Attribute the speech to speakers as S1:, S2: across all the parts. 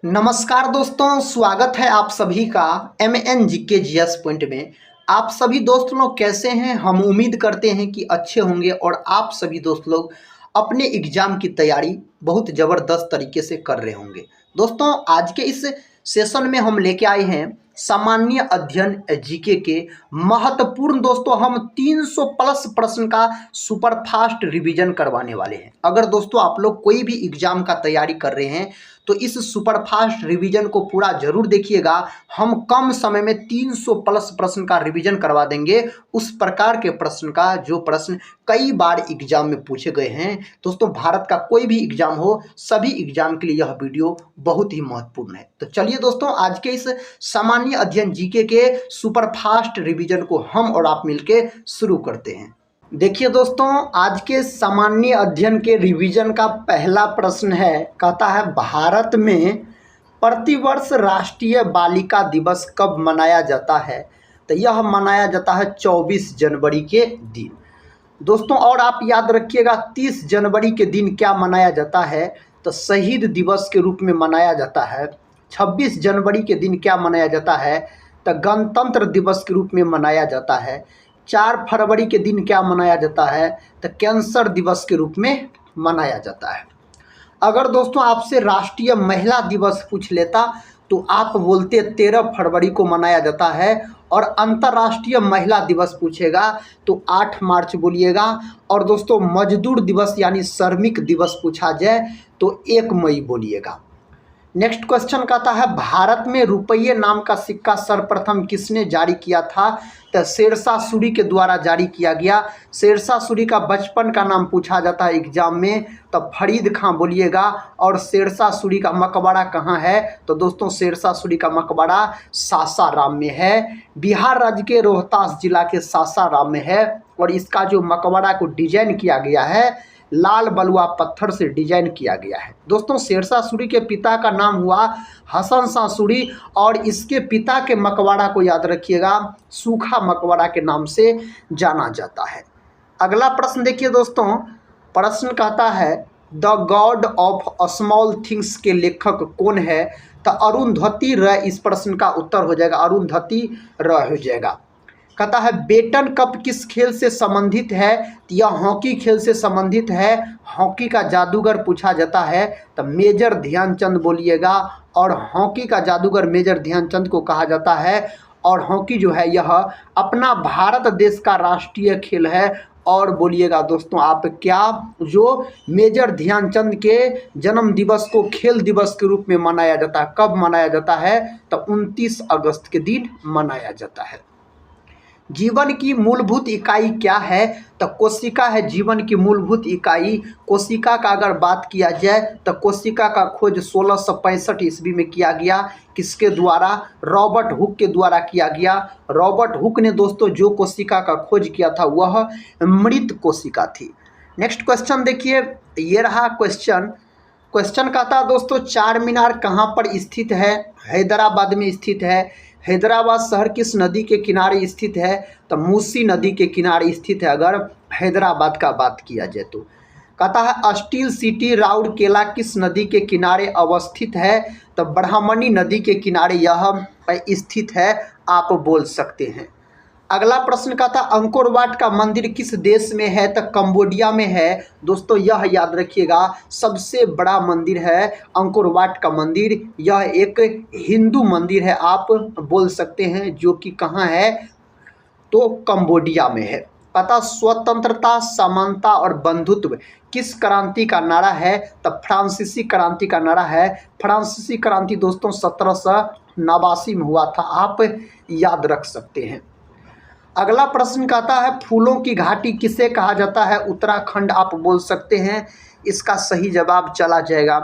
S1: नमस्कार दोस्तों, स्वागत है आप सभी का MNGK पॉइंट में। आप सभी दोस्त लोग कैसे हैं? हम उम्मीद करते हैं कि अच्छे होंगे और आप सभी दोस्त लोग अपने एग्ज़ाम की तैयारी बहुत ज़बरदस्त तरीके से कर रहे होंगे। दोस्तों, आज के इस सेशन में हम लेके आए हैं सामान्य अध्ययन जीके के महत्वपूर्ण दोस्तों हम 300 प्लस प्रश्न का सुपर फास्ट रिवीजन करवाने वाले हैं। अगर दोस्तों आप लोग कोई भी एग्जाम का तैयारी कर रहे हैं तो इस सुपर फास्ट रिवीजन को पूरा जरूर देखिएगा। हम कम समय में 300 प्लस प्रश्न का रिवीजन करवा देंगे, उस प्रकार के प्रश्न का जो प्रश्न कई बार एग्जाम में पूछे गए हैं। दोस्तों, भारत का कोई भी एग्जाम हो, सभी एग्जाम के लिए यह वीडियो बहुत ही महत्वपूर्ण है। तो चलिए दोस्तों, आज के इस सामान्य अध्ययन जीके के सुपर फास्ट रिवीजन को हम और आप मिलकर शुरू करते हैं। देखिए दोस्तों, आज के सामान्य अध्ययन के रिवीजन का पहला प्रश्न है, कहता है भारत में प्रतिवर्ष राष्ट्रीय बालिका दिवस कब मनाया जाता है? तो यह मनाया जाता है 24 जनवरी के दिन। दोस्तों, और आप याद रखिएगा 30 जनवरी के दिन क्या मनाया जाता है? तो शहीद दिवस के रूप में मनाया जाता है। 26 जनवरी के दिन क्या मनाया जाता है? तो गणतंत्र दिवस के रूप में मनाया जाता है। 4 फरवरी के दिन क्या मनाया जाता है? तो कैंसर दिवस के रूप में मनाया जाता है। अगर दोस्तों आपसे राष्ट्रीय महिला दिवस पूछ लेता तो आप बोलते 13 फरवरी को मनाया जाता है, और अंतर्राष्ट्रीय महिला दिवस पूछेगा तो 8 मार्च बोलिएगा। और दोस्तों मजदूर दिवस यानी श्रमिक दिवस पूछा जाए तो 1 मई बोलिएगा। नेक्स्ट क्वेश्चन कहता है भारत में रुपये नाम का सिक्का सर्वप्रथम किसने जारी किया था? तो शेरशाह सूरी के द्वारा जारी किया गया। शेरशाह सूरी का बचपन का नाम पूछा जाता है एग्जाम में, तो फरीद खां बोलिएगा। और शेरशाह सूरी का मकबरा कहाँ है? तो दोस्तों शेरशाह सूरी का मकबरा सासाराम में है, बिहार राज्य के रोहतास जिला के सासाराम में है। और इसका जो मकबरा को डिजाइन किया गया है लाल बलुआ पत्थर से डिजाइन किया गया है। दोस्तों शेरशाह सूरी के पिता का नाम हुआ हसन शाह सूरी, और इसके पिता के मकबरा को याद रखिएगा सूखा मकबरा के नाम से जाना जाता है। अगला प्रश्न देखिए दोस्तों, प्रश्न कहता है the God of small things के लेखक कौन है? तो अरुंधति रॉय इस प्रश्न का उत्तर हो जाएगा, अरुंधति रॉय हो जाएगा। कहता है बेटन कप किस खेल से संबंधित है? यह हॉकी खेल से संबंधित है। हॉकी का जादूगर पूछा जाता है तो मेजर ध्यानचंद बोलिएगा। और हॉकी का जादूगर मेजर ध्यानचंद को कहा जाता है। और हॉकी जो है यह अपना भारत देश का राष्ट्रीय खेल है। और बोलिएगा दोस्तों आप क्या, जो मेजर ध्यानचंद के जन्म दिवस को खेल दिवस के रूप में मनाया जाता है, कब मनाया जाता है? तो 29 अगस्त के दिन मनाया जाता है। जीवन की मूलभूत इकाई क्या है? तो कोशिका है जीवन की मूलभूत इकाई। कोशिका का अगर बात किया जाए तो कोशिका का खोज 1665 ईस्वी में किया गया। किसके द्वारा? रॉबर्ट हुक के द्वारा किया गया। रॉबर्ट हुक ने दोस्तों जो कोशिका का खोज किया था वह मृत कोशिका थी। नेक्स्ट क्वेश्चन देखिए, ये रहा क्वेश्चन। क्वेश्चन कहता है दोस्तों चार मीनार कहाँ पर स्थित है? हैदराबाद में स्थित है। हैदराबाद शहर किस नदी के किनारे स्थित है? तो मूसी नदी के किनारे स्थित है अगर हैदराबाद का बात किया जाए तो। कहता है स्टील सिटी राउरकेला किस नदी के किनारे अवस्थित है? तो ब्राह्मणी नदी के किनारे यह स्थित है, आप बोल सकते हैं। अगला प्रश्न का था अंकोर वाट का मंदिर किस देश में है? तो कंबोडिया में है। दोस्तों यह याद रखिएगा सबसे बड़ा मंदिर है अंकोर वाट का मंदिर। यह एक हिंदू मंदिर है, आप बोल सकते हैं, जो कि कहाँ है? तो कंबोडिया में है। पता स्वतंत्रता, समानता और बंधुत्व किस क्रांति का नारा है? तो फ्रांसीसी क्रांति का नारा है। फ्रांसीसी क्रांति दोस्तों 1789 में हुआ था, आप याद रख सकते हैं। अगला प्रश्न कहता है फूलों की घाटी किसे कहा जाता है? उत्तराखंड, आप बोल सकते हैं। इसका सही जवाब चला जाएगा।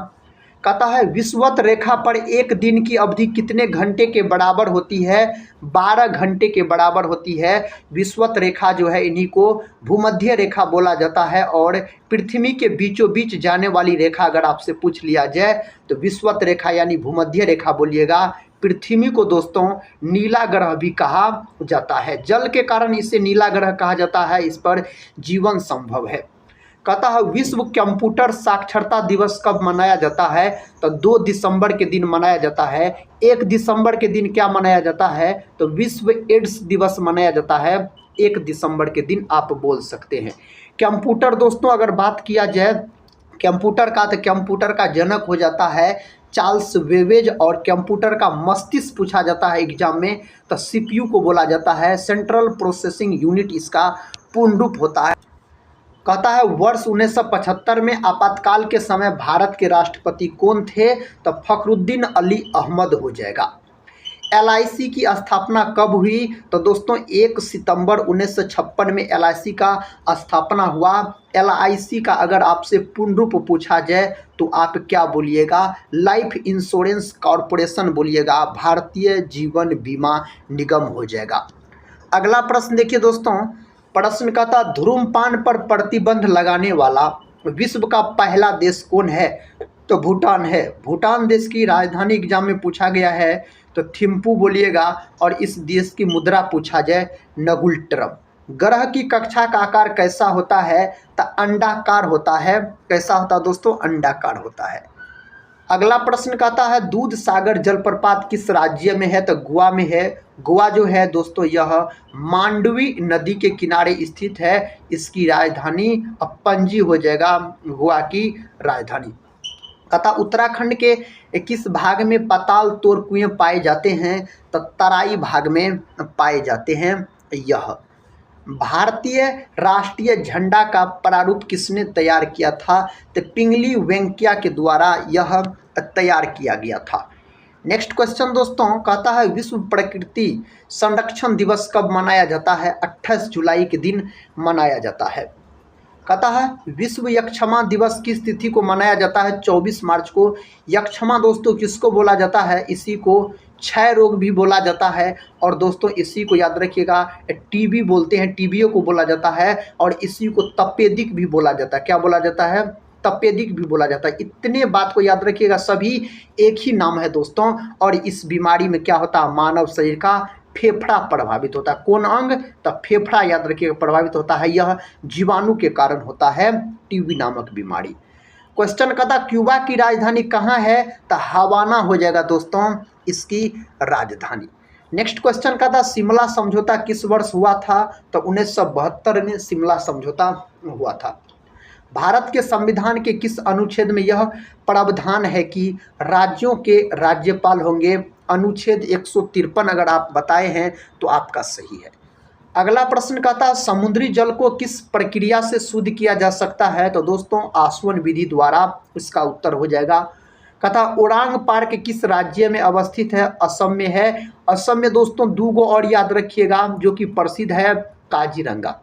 S1: कहता है विषुवत रेखा पर एक दिन की अवधि कितने घंटे के बराबर होती है? 12 घंटे के बराबर होती है। विषुवत रेखा जो है इन्हीं को भूमध्य रेखा बोला जाता है। और पृथ्वी के बीचों बीच जाने वाली रेखा अगर आपसे पूछ लिया जाए तो विषुवत रेखा यानी भूमध्य रेखा बोलिएगा। पृथ्वी को दोस्तों नीला ग्रह भी कहा जाता है, जल के कारण इसे नीला ग्रह कहा जाता है, इस पर जीवन संभव है। कहता है विश्व कंप्यूटर साक्षरता दिवस कब मनाया जाता है? तो 2 दिसंबर के दिन मनाया जाता है। 1 दिसंबर के दिन क्या मनाया जाता है? तो विश्व एड्स दिवस मनाया जाता है 1 दिसंबर के दिन आप बोल सकते हैं। कंप्यूटर दोस्तों अगर बात किया जाए कंप्यूटर का, तो कंप्यूटर का जनक हो जाता है चार्ल्स बेबेज, और कंप्यूटर का मस्तिष्क पूछा जाता है एग्जाम में तो सीपीयू को बोला जाता है, सेंट्रल प्रोसेसिंग यूनिट इसका पूर्ण रूप होता है। कहता है वर्ष 1975 में आपातकाल के समय भारत के राष्ट्रपति कौन थे? तो फखरुद्दीन अली अहमद हो जाएगा। एलआईसी की स्थापना कब हुई? तो दोस्तों 1 सितंबर 1956 में एलआईसी का स्थापना हुआ। एलआईसी का अगर आपसे पूर्ण रूप पूछा जाए तो आप क्या बोलिएगा? लाइफ इंश्योरेंस कॉरपोरेशन बोलिएगा, भारतीय जीवन बीमा निगम हो जाएगा। अगला प्रश्न देखिए दोस्तों, प्रश्न का था धूम्रपान पर प्रतिबंध लगाने वाला विश्व का पहला देश कौन है? तो भूटान है। भूटान देश की राजधानी एग्जाम में पूछा गया है तो थिम्पू बोलिएगा, और इस देश की मुद्रा पूछा जाए नगुल्ट्रम। ग्रह की कक्षा का आकार कैसा होता है? तो अंडाकार होता है। कैसा होता है दोस्तों? अंडाकार होता है। अगला प्रश्न कहता है दूध सागर जलप्रपात किस राज्य में है? तो गोवा में है। गोवा जो है दोस्तों यह मांडवी नदी के किनारे स्थित है। इसकी राजधानी पणजी हो जाएगा, गोवा की राजधानी। कहता उत्तराखंड के किस भाग में पाताल तोड़ कुएं पाए जाते हैं? तो तराई भाग में पाए जाते हैं। यह भारतीय राष्ट्रीय झंडा का प्रारूप किसने तैयार किया था? तो पिंगली वेंकैया के द्वारा यह तैयार किया गया था। नेक्स्ट क्वेश्चन दोस्तों कहता है विश्व प्रकृति संरक्षण दिवस कब मनाया जाता है? 28 जुलाई के दिन मनाया जाता है। कहता है विश्व यक्षमा दिवस किस तिथि को मनाया जाता है? 24 मार्च को। यक्षमा दोस्तों किसको बोला जाता है? इसी को क्षय रोग भी बोला जाता है, और दोस्तों इसी को याद रखिएगा टीबी बोलते हैं, टीबीओ को बोला जाता है, और इसी को तपेदिक भी बोला जाता है। क्या बोला जाता है? तपेदिक भी बोला जाता है। इतने बात को याद रखिएगा, सभी एक ही नाम है दोस्तों। और इस बीमारी में क्या होता है? मानव शरीर का फेफड़ा प्रभावित होता है। कौन अंग? तो फेफड़ा याद रखिएगा प्रभावित होता है। यह जीवाणु के कारण होता है टीबी नामक बीमारी। क्वेश्चन कहता क्यूबा की राजधानी कहाँ है? तो हवाना हो जाएगा दोस्तों इसकी राजधानी। नेक्स्ट क्वेश्चन कहता शिमला समझौता किस वर्ष हुआ था? तो 1972 में शिमला समझौता हुआ था। भारत के संविधान के किस अनुच्छेद में यह प्रावधान है कि राज्यों के राज्यपाल होंगे? अनुच्छेद 153 अगर आप बताए हैं तो आपका सही है। अगला प्रश्न कहता समुद्री जल को किस प्रक्रिया से शुद्ध किया जा सकता है? तो दोस्तों आसवन विधि द्वारा इसका उत्तर हो जाएगा। कहता ओरांग पार्क किस राज्य में अवस्थित है? असम में है। असम में दोस्तों 2 गो और याद रखिएगा जो कि प्रसिद्ध है, काजीरंगा।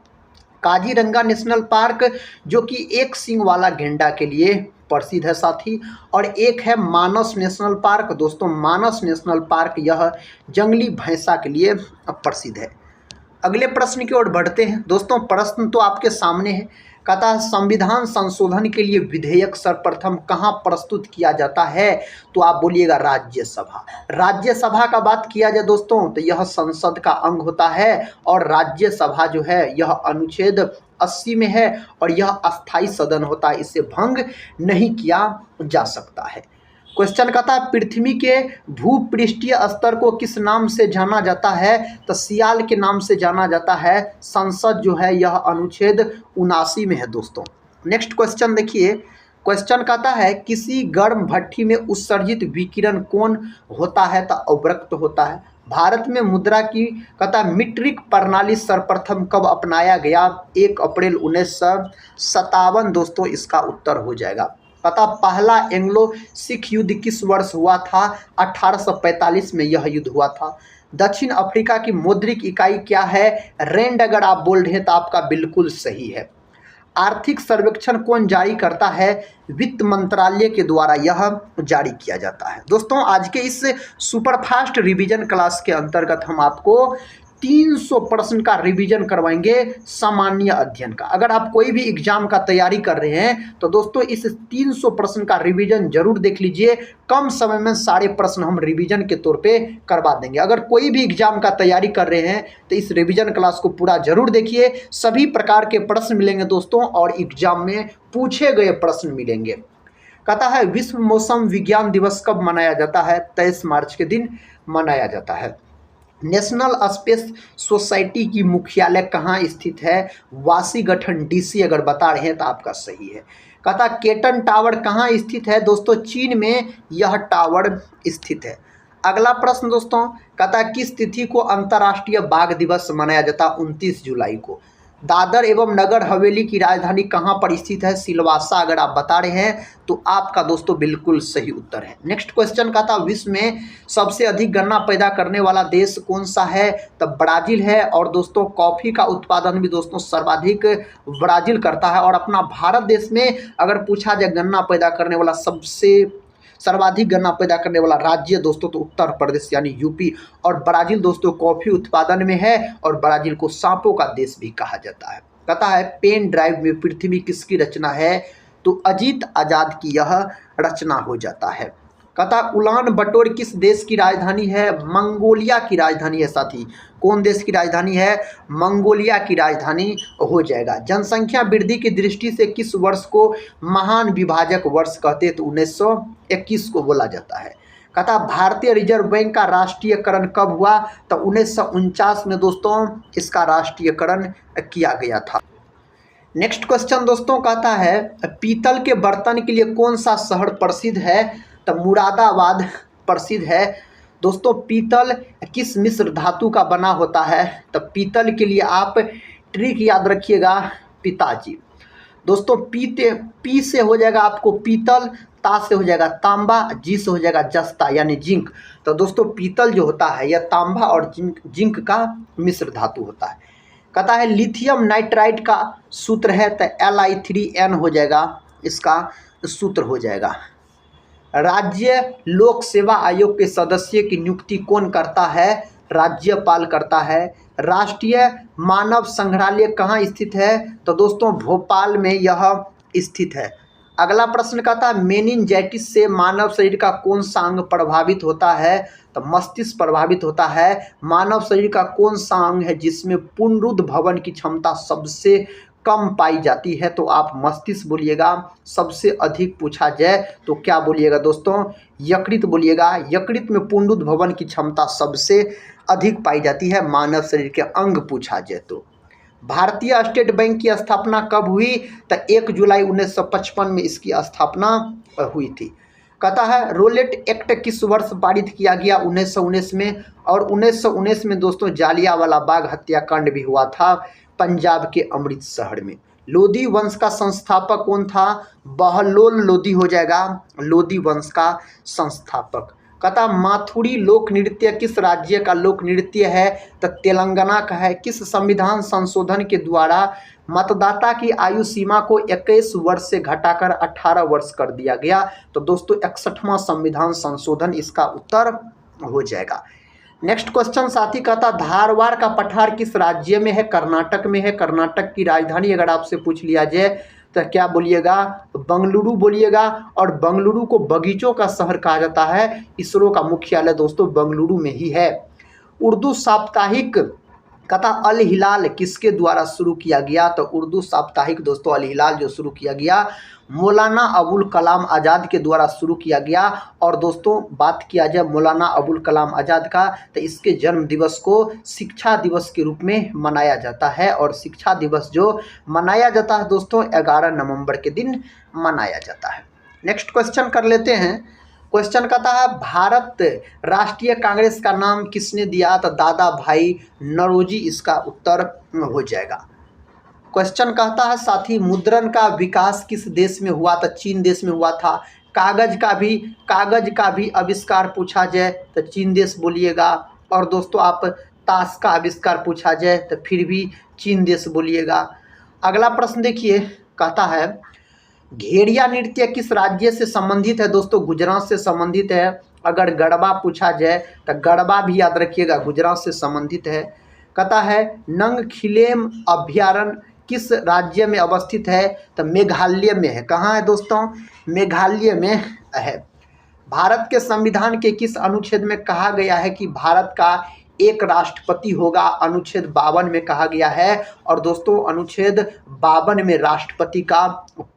S1: काजीरंगा नेशनल पार्क जो कि एक सींग वाला गेंडा के लिए प्रसिद्ध है साथी, और एक है मानस नेशनल पार्क। दोस्तों मानस नेशनल पार्क यह जंगली भैंसा के लिए प्रसिद्ध है। अगले प्रश्न की ओर बढ़ते हैं दोस्तों। प्रश्न तो आपके सामने है। कहता है संविधान संशोधन के लिए विधेयक सर्वप्रथम कहाँ प्रस्तुत किया जाता है? तो आप बोलिएगा राज्यसभा। राज्यसभा का बात किया जाए दोस्तों तो यह संसद का अंग होता है, और राज्यसभा जो है यह अनुच्छेद 80 में है, और यह अस्थाई सदन होता है, इसे भंग नहीं किया जा सकता है। क्वेश्चन कहता है पृथ्वी के भूपृष्ठीय स्तर को किस नाम से जाना जाता है? तो सियाल के नाम से जाना जाता है। संसद जो है यह अनुच्छेद 79 में है दोस्तों। नेक्स्ट क्वेश्चन देखिए। क्वेश्चन कहता है किसी गर्म भट्ठी में उत्सर्जित विकिरण कौन होता है? तो अवरक्त होता है। भारत में मुद्रा की कहता मीट्रिक प्रणाली सर्वप्रथम कब अपनाया गया? 1 अप्रैल 1957 दोस्तों इसका उत्तर हो जाएगा। पता पहला एंग्लो सिख युद्ध किस वर्ष हुआ था? 1845 में यह युद्ध हुआ था। दक्षिण अफ्रीका की मौद्रिक इकाई क्या है? रैंड अगर आप बोल रहे हैं तो आपका बिल्कुल सही है। आर्थिक सर्वेक्षण कौन जारी करता है? वित्त मंत्रालय के द्वारा यह जारी किया जाता है। दोस्तों आज के इस सुपरफास्ट रिवीजन क्लास के अंतर्गत हम आपको 300 प्रश्न का रिवीजन करवाएंगे सामान्य अध्ययन का। अगर आप कोई भी एग्जाम का तैयारी कर रहे हैं तो दोस्तों इस 300 प्रश्न का रिवीजन जरूर देख लीजिए। कम समय में सारे प्रश्न हम रिवीजन के तौर पे करवा देंगे। अगर कोई भी एग्जाम का तैयारी कर रहे हैं तो इस रिवीजन क्लास को पूरा जरूर देखिए। सभी प्रकार के प्रश्न मिलेंगे दोस्तों और एग्जाम में पूछे गए प्रश्न मिलेंगे। कहता है विश्व मौसम विज्ञान दिवस कब मनाया जाता है? 23 मार्च के दिन मनाया जाता है। नेशनल स्पेस सोसाइटी की मुख्यालय कहाँ स्थित है? Washington DC. अगर बता रहे हैं तो आपका सही है। कहता केटन टावर कहाँ स्थित है? दोस्तों चीन में यह टावर स्थित है। अगला प्रश्न दोस्तों कहता किस तिथि को अंतर्राष्ट्रीय बाघ दिवस मनाया जाता? 29 जुलाई को। दादर एवं नगर हवेली की राजधानी कहाँ पर स्थित है? सिलवासा। अगर आप बता रहे हैं तो आपका दोस्तों बिल्कुल सही उत्तर है। नेक्स्ट क्वेश्चन का था विश्व में सबसे अधिक गन्ना पैदा करने वाला देश कौन सा है? तब ब्राजील है। और दोस्तों कॉफ़ी का उत्पादन भी दोस्तों सर्वाधिक ब्राजील करता है। और अपना भारत देश में अगर पूछा जाए गन्ना पैदा करने वाला सर्वाधिक गन्ना पैदा करने वाला राज्य दोस्तों तो उत्तर प्रदेश यानी यूपी। और ब्राजील दोस्तों कॉफ़ी उत्पादन में है और ब्राजील को सांपों का देश भी कहा जाता है। कहता है पेन ड्राइव में पृथ्वी किसकी रचना है? तो अजीत आजाद की यह रचना हो जाता है। कहता उलान बटोर किस देश की राजधानी है? मंगोलिया की राजधानी है साथी। कौन देश की राजधानी है? मंगोलिया की राजधानी हो जाएगा। जनसंख्या वृद्धि की दृष्टि से किस वर्ष को महान विभाजक वर्ष कहते? तो 1921 को बोला जाता है। कहता भारतीय रिजर्व बैंक का राष्ट्रीयकरण कब हुआ? तो 1949 में दोस्तों इसका राष्ट्रीयकरण किया गया था। नेक्स्ट क्वेश्चन दोस्तों कहता है पीतल के बर्तन के लिए कौन सा शहर प्रसिद्ध है? तब मुरादाबाद प्रसिद्ध है। दोस्तों पीतल किस मिश्र धातु का बना होता है? तब पीतल के लिए आप ट्रिक याद रखिएगा पिताजी। दोस्तों पी से हो जाएगा आपको पीतल, ता से हो जाएगा तांबा, जी से हो जाएगा जस्ता यानी जिंक। तो दोस्तों पीतल जो होता है यह तांबा और जिंक का मिश्र धातु होता है। कहता है लिथियम नाइट्राइड का सूत्र है तो Li3n हो जाएगा, इसका सूत्र हो जाएगा। राज्य लोक सेवा आयोग के सदस्य की नियुक्ति कौन करता है? राज्यपाल करता है। राष्ट्रीय मानव संग्रहालय कहाँ स्थित है? तो दोस्तों भोपाल में यह स्थित है। अगला प्रश्न कहता है मेनिंजाइटिस से मानव शरीर का कौन सा अंग प्रभावित होता है? तो मस्तिष्क प्रभावित होता है। मानव शरीर का कौन सा अंग है जिसमें पुनरुद्भवन की क्षमता सबसे कम पाई जाती है? तो आप मस्तिष्क बोलिएगा। सबसे अधिक पूछा जाए तो क्या बोलिएगा दोस्तों? यकृत बोलिएगा। यकृत में पुनरुद्भवन की क्षमता सबसे अधिक पाई जाती है मानव शरीर के अंग पूछा जाए तो। भारतीय स्टेट बैंक की स्थापना कब हुई? तो 1 जुलाई 1955 में इसकी स्थापना हुई थी। कहता है रोलेट एक्ट किस वर्ष पारित किया गया? 1919 में। और 1919 में दोस्तों जालियांवाला बाग हत्याकांड भी हुआ था पंजाब के अमृतसर में। लोधी वंश का संस्थापक कौन था? बहलोल लोधी हो जाएगा, लोधी वंश का संस्थापक। कहता माथुरी लोक नृत्य किस राज्य का लोक नृत्य है? तो तेलंगाना का है। किस संविधान संशोधन के द्वारा मतदाता की आयु सीमा को 21 वर्ष से घटाकर 18 वर्ष कर दिया गया? तो दोस्तों 61वां संविधान संशोधन इसका उत्तर हो जाएगा। नेक्स्ट क्वेश्चन साथी कहता धारवाड़ का पठार किस राज्य में है? कर्नाटक में है। कर्नाटक की राजधानी अगर आपसे पूछ लिया जाए तो क्या बोलिएगा? बंगलुरु बोलिएगा। और बंगलुरु को बगीचों का शहर कहा जाता है। इसरो का मुख्यालय दोस्तों बंगलुरु में ही है। उर्दू साप्ताहिक कहता अल हिलाल किसके द्वारा शुरू किया गया? तो उर्दू साप्ताहिक दोस्तों अल हिलाल जो शुरू किया गया मौलाना अबुल कलाम आज़ाद के द्वारा शुरू किया गया। और दोस्तों बात किया जाए मौलाना अबुल कलाम आज़ाद का तो इसके जन्म दिवस को शिक्षा दिवस के रूप में मनाया जाता है। और शिक्षा दिवस जो मनाया जाता है दोस्तों 11 नवंबर के दिन मनाया जाता है। नेक्स्ट क्वेश्चन कर लेते हैं। क्वेश्चन कहता है भारत राष्ट्रीय कांग्रेस का नाम किसने दिया? तो दादा भाई नौरोजी इसका उत्तर हो जाएगा। क्वेश्चन कहता है साथी मुद्रण का विकास किस देश में हुआ? तो चीन देश में हुआ था। कागज का भी आविष्कार पूछा जाए तो चीन देश बोलिएगा। और दोस्तों आप ताश का आविष्कार पूछा जाए तो फिर भी चीन देश बोलिएगा। अगला प्रश्न देखिए कहता है घेरिया नृत्य किस राज्य से संबंधित है? दोस्तों गुजरात से संबंधित है। अगर गरबा पूछा जाए तो गरबा भी याद रखिएगा गुजरात से संबंधित है। कहता है नंगखिलेम अभयारण्य किस राज्य में अवस्थित है? तो मेघालय में है। कहाँ है दोस्तों? मेघालय में है। भारत के संविधान के किस अनुच्छेद में कहा गया है कि भारत का एक राष्ट्रपति होगा? अनुच्छेद 52 में कहा गया है। और दोस्तों अनुच्छेद 52 में राष्ट्रपति का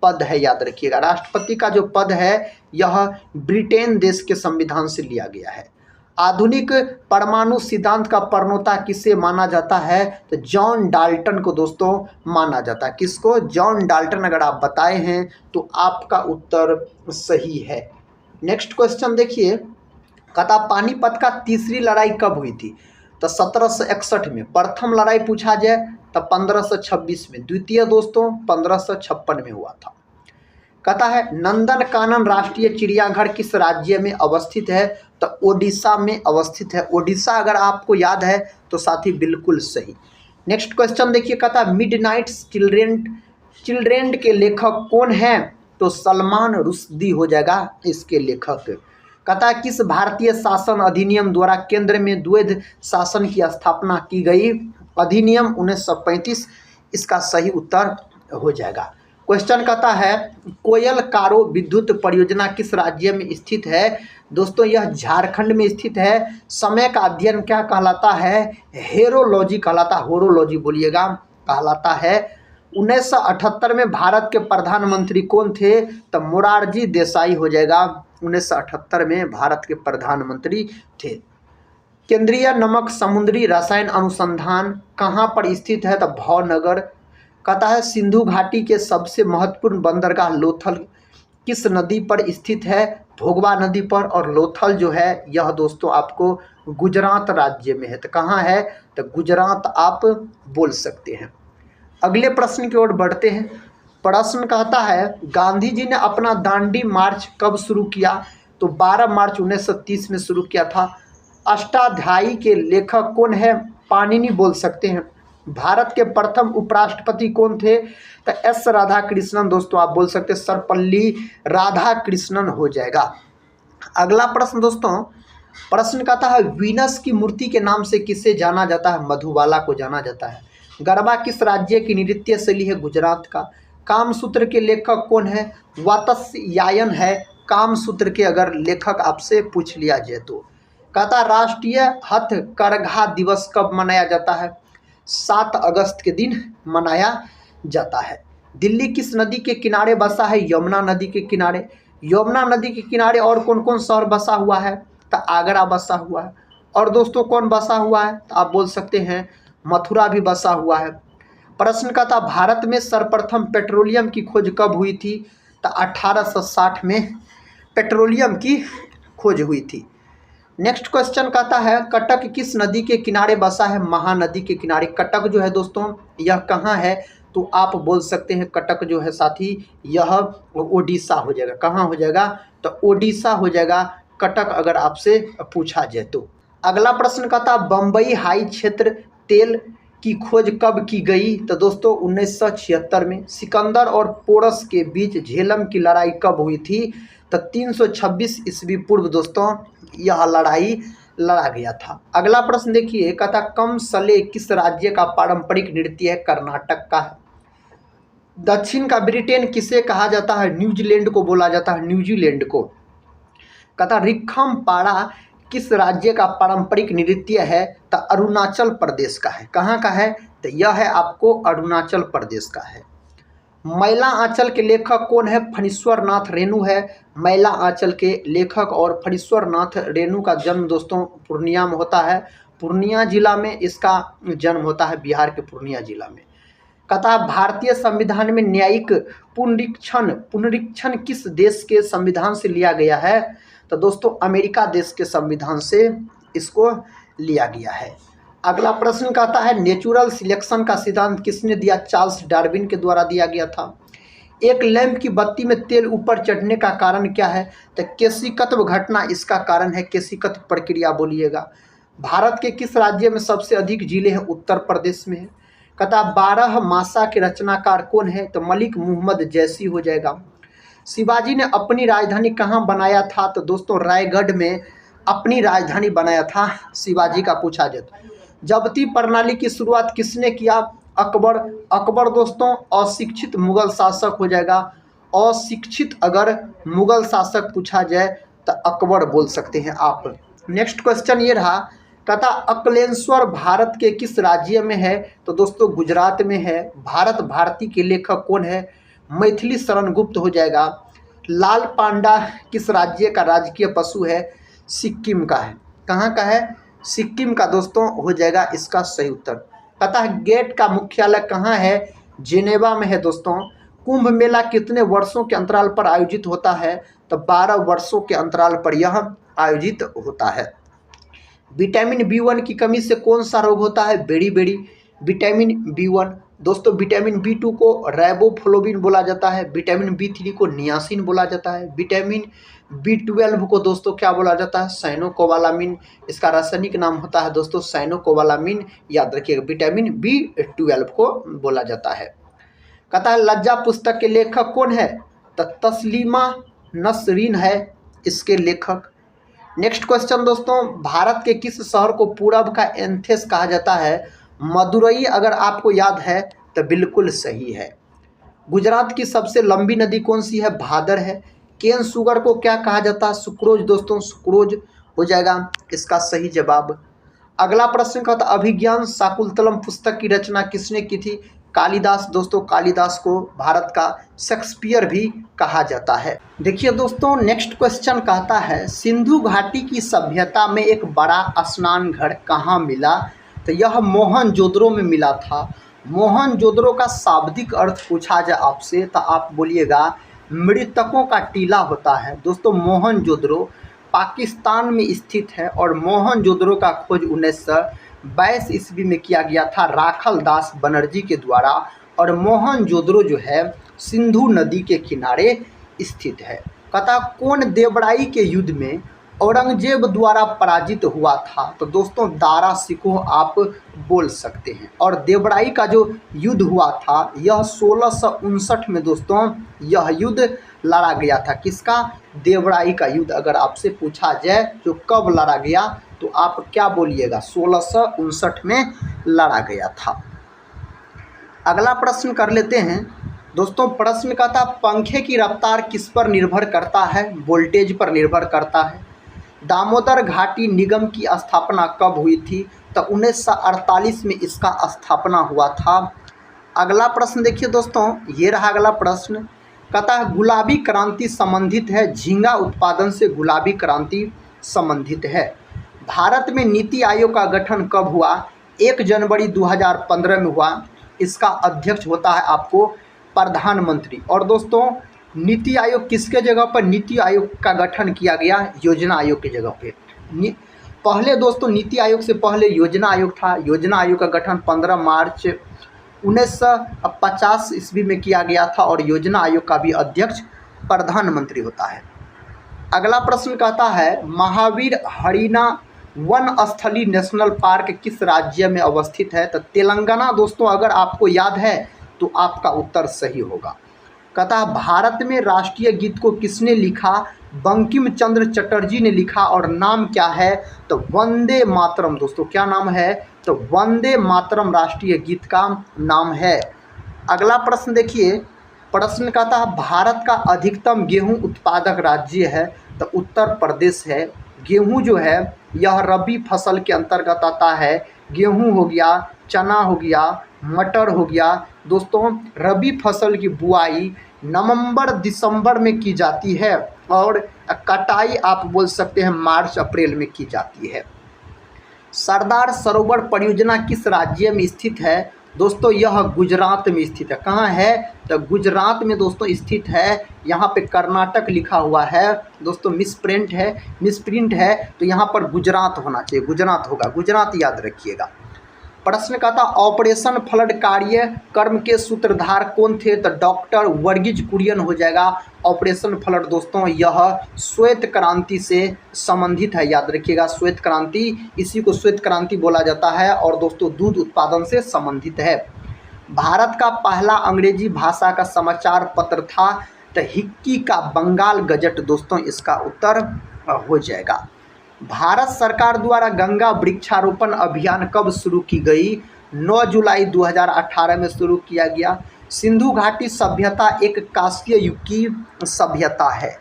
S1: पद है, याद रखिएगा। राष्ट्रपति का जो पद है यह ब्रिटेन देश के संविधान से लिया गया है। आधुनिक परमाणु सिद्धांत का प्रणेता किसे माना जाता है? तो जॉन डाल्टन को दोस्तों माना जाता है। किसको? John Dalton. अगर आप बताए हैं तो आपका उत्तर सही है। नेक्स्ट क्वेश्चन देखिए, कहता पानीपत का तीसरी लड़ाई कब हुई थी? तो 1761 में। प्रथम लड़ाई पूछा जाए तो 1526 में। द्वितीय दोस्तों 1556 में हुआ था। कहता है नंदनकानन राष्ट्रीय चिड़ियाघर किस राज्य में अवस्थित है? तो ओडिशा में अवस्थित है। ओडिशा अगर आपको याद है तो साथी बिल्कुल सही। नेक्स्ट क्वेश्चन देखिए, कहता है मिडनाइट चिल्ड्रेन के लेखक कौन है? तो सलमान रुश्दी हो जाएगा इसके लेखक। कहता है किस भारतीय शासन अधिनियम द्वारा केंद्र में द्वैध शासन की स्थापना की गई? अधिनियम 1935 इसका सही उत्तर हो जाएगा। क्वेश्चन कहता है कोयल कारो विद्युत परियोजना किस राज्य में स्थित है? दोस्तों यह झारखंड में स्थित है। समय का अध्ययन क्या कहलाता है? हेरोलॉजी कहलाता है। होरोलॉजी बोलिएगा, कहलाता है। 1978 में भारत के प्रधानमंत्री कौन थे? तो मोरारजी देसाई हो जाएगा। 1978 में भारत के प्रधानमंत्री थे। केंद्रीय नमक समुद्री रसायन अनुसंधान कहाँ पर स्थित है? तो भावनगर। कहता है सिंधु घाटी के सबसे महत्वपूर्ण बंदरगाह लोथल किस नदी पर स्थित है? भोगवा नदी पर। और लोथल जो है यह दोस्तों आपको गुजरात राज्य में है। तो कहाँ है? तो गुजरात आप बोल सकते हैं। अगले प्रश्न की ओर बढ़ते हैं। प्रश्न कहता है गांधी जी ने अपना दांडी मार्च कब शुरू किया? तो 12 मार्च 1930 में शुरू किया था। अष्टाध्यायी के लेखक कौन है? पाणिनि बोल सकते हैं। भारत के प्रथम उपराष्ट्रपति कौन थे? तो एस राधाकृष्णन दोस्तों आप बोल सकते हैं। सर्वपल्ली राधाकृष्णन हो जाएगा। अगला प्रश्न दोस्तों, प्रश्न कहता है वीनस की मूर्ति के नाम से किसे जाना जाता है? मधुबाला को जाना जाता है। गरबा किस राज्य की नृत्य शैली है? गुजरात का। कामसूत्र के लेखक कौन है? वात्स्यायन है। कामसूत्र के अगर लेखक आपसे पूछ लिया जाए तो। कहता राष्ट्रीय हथकरघा दिवस कब मनाया जाता है? 7 अगस्त के दिन मनाया जाता है। दिल्ली किस नदी के किनारे बसा है? यमुना नदी के किनारे। यमुना नदी के किनारे और कौन कौन शहर बसा हुआ है? तो आगरा बसा हुआ है। और दोस्तों कौन बसा हुआ है? तो आप बोल सकते हैं मथुरा भी बसा हुआ है। प्रश्न का था भारत में सर्वप्रथम पेट्रोलियम की खोज कब हुई थी? तो 1860 में पेट्रोलियम की खोज हुई थी। नेक्स्ट क्वेश्चन कहता है कटक किस नदी के किनारे बसा है? महानदी के किनारे। कटक जो है दोस्तों यह कहाँ है? तो आप बोल सकते हैं कटक जो है साथी यह ओडिशा हो जाएगा। कहाँ हो जाएगा? तो ओडिशा हो जाएगा कटक अगर आपसे पूछा जाए तो। अगला प्रश्न कहता है बम्बई हाई क्षेत्र तेल की खोज कब की गई? तो दोस्तों 1976 में। सिकंदर और पोरस के बीच झेलम की लड़ाई कब हुई थी? तो 326 ईस्वी पूर्व दोस्तों यह लड़ाई लड़ा गया था। अगला प्रश्न देखिए, कहता कमसले किस राज्य का पारंपरिक नृत्य है? कर्नाटक का है। दक्षिण का ब्रिटेन किसे कहा जाता है? न्यूजीलैंड को बोला जाता है, न्यूजीलैंड को। कहता रिखमपाड़ा किस राज्य का पारंपरिक नृत्य है? तो अरुणाचल प्रदेश का है। कहाँ का है? तो यह है आपको अरुणाचल प्रदेश का है। मैला आंचल के लेखक कौन है? फणीश्वर नाथ रेणु है। मैला आंचल के लेखक और फणीश्वर नाथ रेणु का जन्म दोस्तों पूर्णिया में होता है। पूर्णिया जिला में इसका जन्म होता है, बिहार के पूर्णिया जिला में। कहता है भारतीय संविधान में न्यायिक पुनरीक्षण किस देश के संविधान से लिया गया है? तो दोस्तों अमेरिका देश के संविधान से इसको लिया गया है। अगला प्रश्न कहता है नेचुरल सिलेक्शन का सिद्धांत किसने दिया? चार्ल्स डार्विन के द्वारा दिया गया था। एक लैंप की बत्ती में तेल ऊपर चढ़ने का कारण क्या है? तो केशिकत्व घटना इसका कारण है। केशिकत्व प्रक्रिया बोलिएगा। भारत के किस राज्य में सबसे अधिक जिले हैं? उत्तर प्रदेश में है। कहता 12 मासा के रचनाकार कौन है? तो मलिक मुहम्मद जैसी हो जाएगा। शिवाजी ने अपनी राजधानी कहाँ बनाया था? तो दोस्तों रायगढ़ में अपनी राजधानी बनाया था शिवाजी का पूछा जाए। जब्ती प्रणाली की शुरुआत किसने किया? अकबर। अकबर दोस्तों अशिक्षित मुगल शासक हो जाएगा। अशिक्षित अगर मुगल शासक पूछा जाए तो अकबर बोल सकते हैं आप। नेक्स्ट क्वेश्चन ये रहा, कहता अकलेश्वर भारत के किस राज्य में है? तो दोस्तों गुजरात में है। भारत भारती के लेखक कौन है? मैथिली शरण गुप्त हो जाएगा। लाल पांडा किस राज्य का राजकीय पशु है? सिक्किम का है। कहाँ का है? सिक्किम का दोस्तों हो जाएगा इसका सही उत्तर। अतः गेट का मुख्यालय कहाँ है? जिनेवा में है दोस्तों। कुंभ मेला कितने वर्षों के अंतराल पर आयोजित होता है? तो 12 वर्षों के अंतराल पर यह आयोजित होता है। विटामिन B1 की कमी से कौन सा रोग होता है? बेड़ी बेड़ी। विटामिन B1 दोस्तों, विटामिन B2 को राइबोफ्लोविन बोला जाता है। विटामिन B3 को नियासिन बोला जाता है। विटामिन B12 को दोस्तों क्या बोला जाता है? साइनोकोबालामिन। इसका रासायनिक नाम होता है दोस्तों साइनोकोबालामिन, याद रखिएगा। विटामिन B12 को बोला जाता है। कहता है लज्जा पुस्तक के लेखक कौन है? तो तस्लीमा नसरीन है इसके लेखक। नेक्स्ट क्वेश्चन दोस्तों, भारत के किस शहर को पूरब का एंथेस कहा जाता है? मदुरई। अगर आपको याद है तो बिल्कुल सही है। गुजरात की सबसे लंबी नदी कौन सी है? भादर है। केन शुगर को क्या कहा जाता है? सुक्रोज दोस्तों, सुक्रोज हो जाएगा इसका सही जवाब। अगला प्रश्न का था अभिज्ञान शाकुंतलम पुस्तक की रचना किसने की थी? कालिदास। दोस्तों कालिदास को भारत का शेक्सपियर भी कहा जाता है। देखिए दोस्तों नेक्स्ट क्वेश्चन कहता है सिंधु घाटी की सभ्यता में एक बड़ा स्नान घर कहाँ मिला? तो यह मोहनजोदड़ो में मिला था। मोहनजोदड़ो का शाब्दिक अर्थ पूछा जाए आपसे तो आप बोलिएगा मृतकों का टीला होता है। दोस्तों मोहनजोदड़ो पाकिस्तान में स्थित है और मोहनजोदड़ो का खोज 1922 ईस्वी में किया गया था राखल दास बनर्जी के द्वारा। और मोहनजोदड़ो जो है सिंधु नदी के किनारे स्थित है। कहता कौन देवराई के युद्ध में औरंगजेब द्वारा पराजित हुआ था? तो दोस्तों दारा शिकोह आप बोल सकते हैं। और देवराई का जो युद्ध हुआ था यह 1659 में दोस्तों यह युद्ध लड़ा गया था। किसका? देवराई का युद्ध अगर आपसे पूछा जाए जो कब लड़ा गया तो आप क्या बोलिएगा? 1659 में लड़ा गया था। अगला प्रश्न कर लेते हैं दोस्तों। प्रश्न का था पंखे की रफ्तार किस पर निर्भर करता है? वोल्टेज पर निर्भर करता है। दामोदर घाटी निगम की स्थापना कब हुई थी? तो 1948 में इसका स्थापना हुआ था। अगला प्रश्न देखिए दोस्तों, ये रहा अगला प्रश्न। कहता है गुलाबी क्रांति संबंधित है झींगा उत्पादन से। गुलाबी क्रांति संबंधित है। भारत में नीति आयोग का गठन कब हुआ? 1 जनवरी 2015 में हुआ। इसका अध्यक्ष होता है आपको प्रधानमंत्री। और दोस्तों नीति आयोग किसके जगह पर नीति आयोग का गठन किया गया? योजना आयोग की जगह पे। पहले दोस्तों नीति आयोग से पहले योजना आयोग था। योजना आयोग का गठन 15 मार्च 1950 ईस्वी में किया गया था और योजना आयोग का भी अध्यक्ष प्रधानमंत्री होता है। अगला प्रश्न कहता है महावीर हरिना वन स्थली नेशनल पार्क किस राज्य में अवस्थित है? तो तेलंगाना। दोस्तों अगर आपको याद है तो आपका उत्तर सही होगा। कहता भारत में राष्ट्रीय गीत को किसने लिखा? बंकिम चंद्र चटर्जी ने लिखा। और नाम क्या है? तो वंदे मातरम। दोस्तों क्या नाम है? तो वंदे मातरम राष्ट्रीय गीत का नाम है। अगला प्रश्न देखिए। प्रश्न कहता भारत का अधिकतम गेहूं उत्पादक राज्य है? तो उत्तर प्रदेश है। गेहूं जो है यह रबी फसल के अंतर्गत आता है। गेहूं हो गया, चना हो गया, मटर हो गया। दोस्तों रबी फसल की बुआई नवंबर दिसंबर में की जाती है और कटाई आप बोल सकते हैं मार्च अप्रैल में की जाती है। सरदार सरोवर परियोजना किस राज्य में स्थित है? दोस्तों यह गुजरात में स्थित है। कहाँ है? तो गुजरात में दोस्तों स्थित है। यहाँ पे कर्नाटक लिखा हुआ है दोस्तों, मिसप्रिंट है तो यहाँ पर गुजरात होना चाहिए। गुजरात होगा, गुजरात याद रखिएगा। प्रश्न का था ऑपरेशन फ्लड कार्य कर्म के सूत्रधार कौन थे? तो डॉक्टर वर्गीज कुरियन हो जाएगा। ऑपरेशन फ्लड दोस्तों यह श्वेत क्रांति से संबंधित है, याद रखिएगा। श्वेत क्रांति, इसी को श्वेत क्रांति बोला जाता है और दोस्तों दूध उत्पादन से संबंधित है। भारत का पहला अंग्रेजी भाषा का समाचार पत्र था तो हिक्की का बंगाल गजट। दोस्तों इसका उत्तर हो जाएगा। भारत सरकार द्वारा गंगा वृक्षारोपण अभियान कब शुरू की गई? 9 जुलाई 2018 में शुरू किया गया। सिंधु घाटी सभ्यता एक कांस्य युग की सभ्यता है।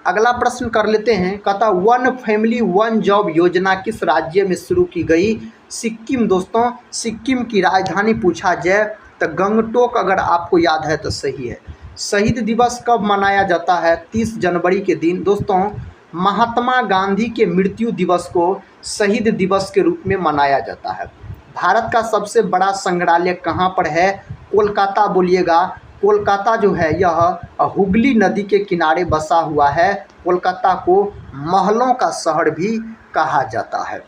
S1: अगला प्रश्न कर लेते हैं। कहता वन फैमिली वन जॉब योजना किस राज्य में शुरू की गई? सिक्किम। दोस्तों सिक्किम की राजधानी पूछा जाए तो गंगटोक अगर आपको याद है तो सही है। शहीद दिवस कब मनाया जाता है? 30 जनवरी के दिन। दोस्तों महात्मा गांधी के मृत्यु दिवस को शहीद दिवस के रूप में मनाया जाता है। भारत का सबसे बड़ा संग्रहालय कहाँ पर है? कोलकाता। बोलिएगा कोलकाता जो है यह हुगली नदी के किनारे बसा हुआ है। कोलकाता को महलों का शहर भी कहा जाता है।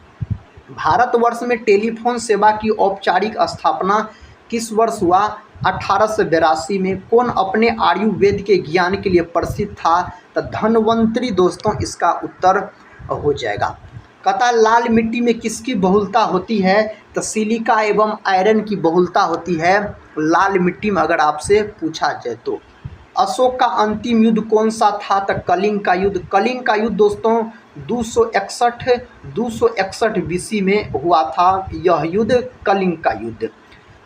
S1: भारतवर्ष में टेलीफोन सेवा की औपचारिक स्थापना किस वर्ष हुआ? 1882 में। कौन अपने आयुर्वेद के ज्ञान के लिए प्रसिद्ध था? तो धन्वंतरी। दोस्तों इसका उत्तर हो जाएगा। कहता लाल मिट्टी में किसकी बहुलता होती है? तो सिलिका एवं आयरन की बहुलता होती है लाल मिट्टी में, अगर आपसे पूछा जाए तो। अशोक का अंतिम युद्ध कौन सा था? तो कलिंग का युद्ध। कलिंग का युद्ध दोस्तों 261 BC में हुआ था यह युद्ध, कलिंग का युद्ध।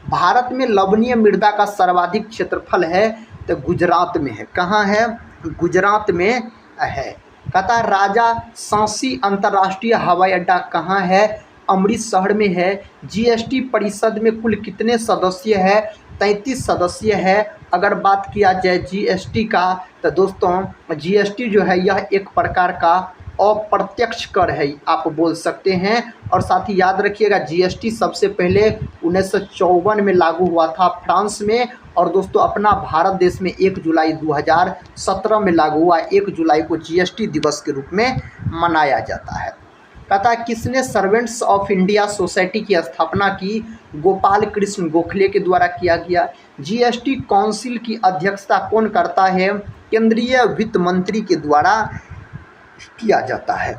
S1: भारत में लवणीय मृदा का सर्वाधिक क्षेत्रफल है तो गुजरात में है। कहाँ है? गुजरात में है। कहता राजा सांसी अंतर्राष्ट्रीय हवाई अड्डा कहाँ है? अमृतसर में है। जीएसटी परिषद में कुल कितने सदस्य है? 33 सदस्य है। अगर बात किया जाए जीएसटी का तो दोस्तों जीएसटी जो है यह एक प्रकार का अप्रत्यक्ष कर है, आप बोल सकते हैं। और साथ ही याद रखिएगा जीएसटी सबसे पहले 1954 में लागू हुआ था फ्रांस में, और दोस्तों अपना भारत देश में 1 जुलाई 2017 में लागू हुआ। 1 जुलाई को जीएसटी दिवस के रूप में मनाया जाता है। कहता है किसने सर्वेंट्स ऑफ इंडिया सोसाइटी की स्थापना की? गोपाल कृष्ण गोखले के द्वारा किया गया। जीएसटी काउंसिल की अध्यक्षता कौन करता है? केंद्रीय वित्त मंत्री के द्वारा किया जाता है।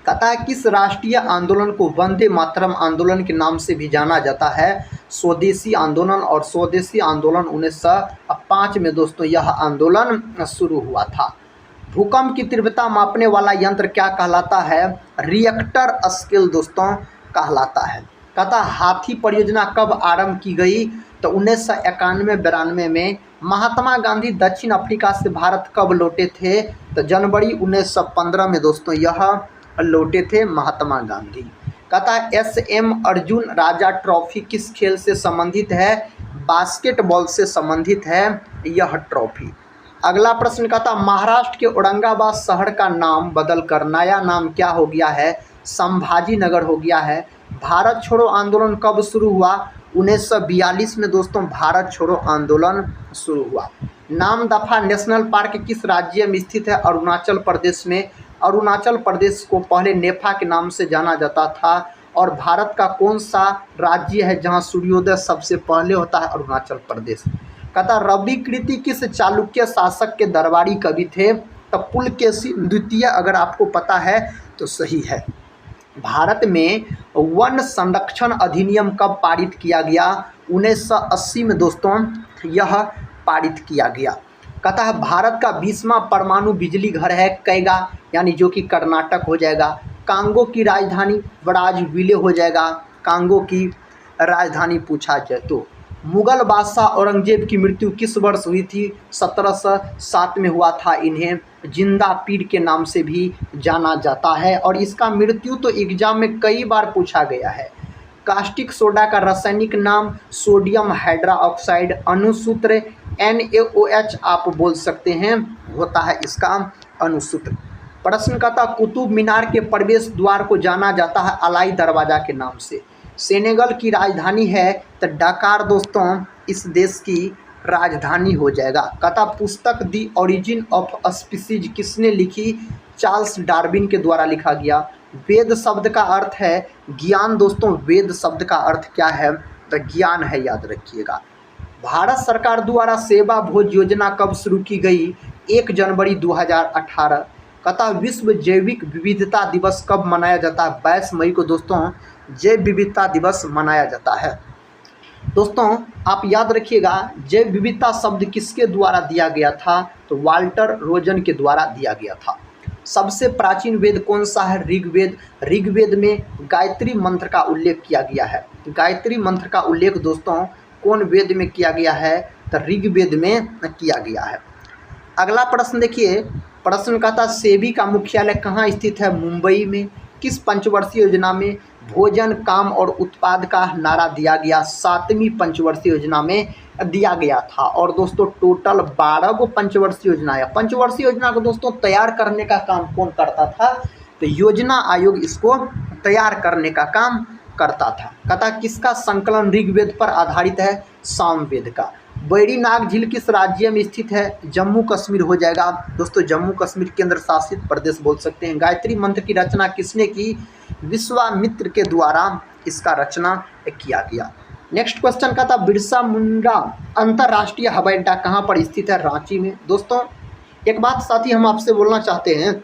S1: कहता है किस राष्ट्रीय आंदोलन को वंदे मातरम आंदोलन के नाम से भी जाना जाता है? स्वदेशी आंदोलन। और स्वदेशी आंदोलन 1905 में दोस्तों यह आंदोलन शुरू हुआ था। भूकंप की तीव्रता मापने वाला यंत्र क्या कहलाता है? रिएक्टर स्केल दोस्तों कहलाता है। कहता हाथी परियोजना कब आरंभ की गई? तो 1991-92 में। महात्मा गांधी दक्षिण अफ्रीका से भारत कब लौटे थे? तो जनवरी 1915 में दोस्तों यह लौटे थे महात्मा गांधी। कहता है SM अर्जुन राजा ट्रॉफी किस खेल से संबंधित है? बास्केटबॉल से संबंधित है यह ट्रॉफी। अगला प्रश्न कहता महाराष्ट्र के औरंगाबाद शहर का नाम बदलकर नया नाम क्या हो गया है? संभाजी नगर हो गया है। भारत छोड़ो आंदोलन कब शुरू हुआ? 1942 में दोस्तों भारत छोड़ो आंदोलन शुरू हुआ। नामदफा नेशनल पार्क किस राज्य में स्थित है? अरुणाचल प्रदेश में। अरुणाचल प्रदेश को पहले नेफा के नाम से जाना जाता था। और भारत का कौन सा राज्य है जहां सूर्योदय सबसे पहले होता है? अरुणाचल प्रदेश। कहता रवि कृति किस चालुक्य शासक के दरबारी कवि थे? तो पुलकेशी द्वितीय। अगर आपको पता है तो सही है। भारत में वन संरक्षण अधिनियम कब पारित किया गया? 1980 में दोस्तों यह पारित किया गया। कहता है भारत का 20वां परमाणु बिजली घर है कैगा, यानी जो कि कर्नाटक हो जाएगा। कांगो की राजधानी ब्राज़ाविले हो जाएगा। कांगो की राजधानी पूछा जाए तो। मुगल बादशाह औरंगजेब की मृत्यु किस वर्ष हुई थी? 1707 में हुआ था। इन्हें जिंदा पीर के नाम से भी जाना जाता है। और इसका मृत्यु तो एग्जाम में कई बार पूछा गया है। कास्टिक सोडा का रासायनिक नाम सोडियम हाइड्रोक्साइड, अणुसूत्र NaOH आप बोल सकते हैं, होता है इसका अणुसूत्र। प्रश्न कहता कुतुब मीनार के प्रवेश द्वार को जाना जाता है अलाई दरवाजा के नाम से। सेनेगल की राजधानी है तो डकार दोस्तों इस देश की राजधानी हो जाएगा। कहता पुस्तक दी ओरिजिन ऑफ स्पीसीज किसने लिखी? चार्ल्स डार्विन के द्वारा लिखा गया। वेद शब्द का अर्थ है ज्ञान। दोस्तों वेद शब्द का अर्थ क्या है? तो ज्ञान है, याद रखिएगा। भारत सरकार द्वारा सेवा भोज योजना कब शुरू की गई? 1 जनवरी 2018। कहता विश्व जैविक विविधता दिवस कब मनाया जाता है? 22 मई को दोस्तों जैव विविधता दिवस मनाया जाता है। दोस्तों आप याद रखिएगा जैव विविधता शब्द किसके द्वारा दिया गया था? तो वाल्टर रोजन के द्वारा दिया गया था। सबसे प्राचीन वेद कौन सा है? ऋग्वेद। ऋग्वेद में गायत्री मंत्र का उल्लेख किया गया है। गायत्री मंत्र का उल्लेख दोस्तों कौन वेद में किया गया है? तो ऋग्वेद में किया गया है। अगला प्रश्न देखिए, प्रश्न का था सेबी का मुख्यालय कहाँ स्थित है? मुंबई में। किस पंचवर्षीय योजना में भोजन, काम और उत्पाद का नारा दिया गया? 7वीं पंचवर्षीय योजना में दिया गया था। और दोस्तों टोटल 12 को पंचवर्षीय योजना है। पंचवर्षीय योजना को दोस्तों तैयार करने का काम कौन करता था? तो योजना आयोग इसको तैयार करने का काम करता था। कहता किसका संकलन ऋग्वेद पर आधारित है? सामवेद का। बैरीनाग झील किस राज्य में स्थित है? जम्मू कश्मीर हो जाएगा दोस्तों, जम्मू कश्मीर केंद्र शासित प्रदेश बोल सकते हैं। गायत्री मंत्र की रचना किसने की? विश्वामित्र के द्वारा इसका रचना किया गया। नेक्स्ट क्वेश्चन का था बिरसा मुंडा अंतर्राष्ट्रीय हवाई अड्डा कहाँ पर स्थित है? रांची में। दोस्तों एक बात साथी हम आपसे बोलना चाहते हैं,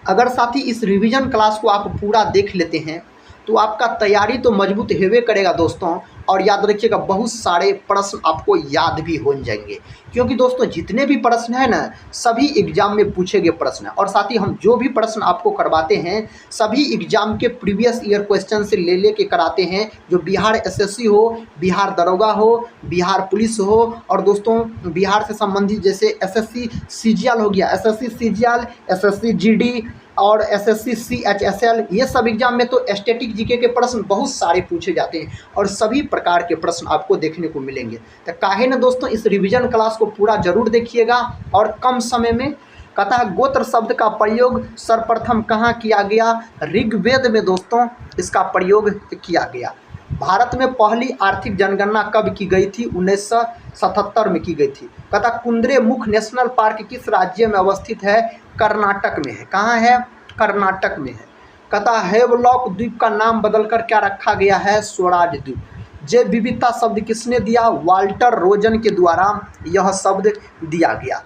S1: अगर साथी इस रिवीजन क्लास को आप पूरा देख लेते हैं तो आपका तैयारी तो मजबूत हेवे करेगा दोस्तों। और याद रखिएगा बहुत सारे प्रश्न आपको याद भी हो जाएंगे, क्योंकि दोस्तों जितने भी प्रश्न हैं ना सभी एग्जाम में पूछे गए प्रश्न हैं। और साथ ही हम जो भी प्रश्न आपको करवाते हैं सभी एग्जाम के प्रीवियस ईयर क्वेश्चन से ले के कराते हैं, जो बिहार एसएससी हो, बिहार दरोगा हो, बिहार पुलिस हो, और दोस्तों बिहार से संबंधित जैसे एसएससी सीजीएल हो गया, एसएससी सीजीएल, एसएससी जीडी और एसएससी सीएचएसएल, ये सब एग्जाम में तो स्टैटिक जीके के प्रश्न बहुत सारे पूछे जाते हैं और सभी प्रकार के प्रश्न आपको देखने को मिलेंगे। तो काहे न दोस्तों इस रिवीजन क्लास को पूरा जरूर देखिएगा। और कम समय में कहता है गोत्र शब्द का प्रयोग सर्वप्रथम कहाँ किया गया? ऋग्वेद में दोस्तों इसका प्रयोग किया गया। भारत में पहली आर्थिक जनगणना कब की गई थी? 1977 में की गई थी। कहता कुद्रेमुख नेशनल पार्क किस राज्य में अवस्थित है? कर्नाटक में है। कहाँ है? कर्नाटक में है। कहता हेवलॉक द्वीप का नाम बदलकर क्या रखा गया है? स्वराज द्वीप। जैव विविधता शब्द किसने दिया? वाल्टर रोजन के द्वारा यह शब्द दिया गया।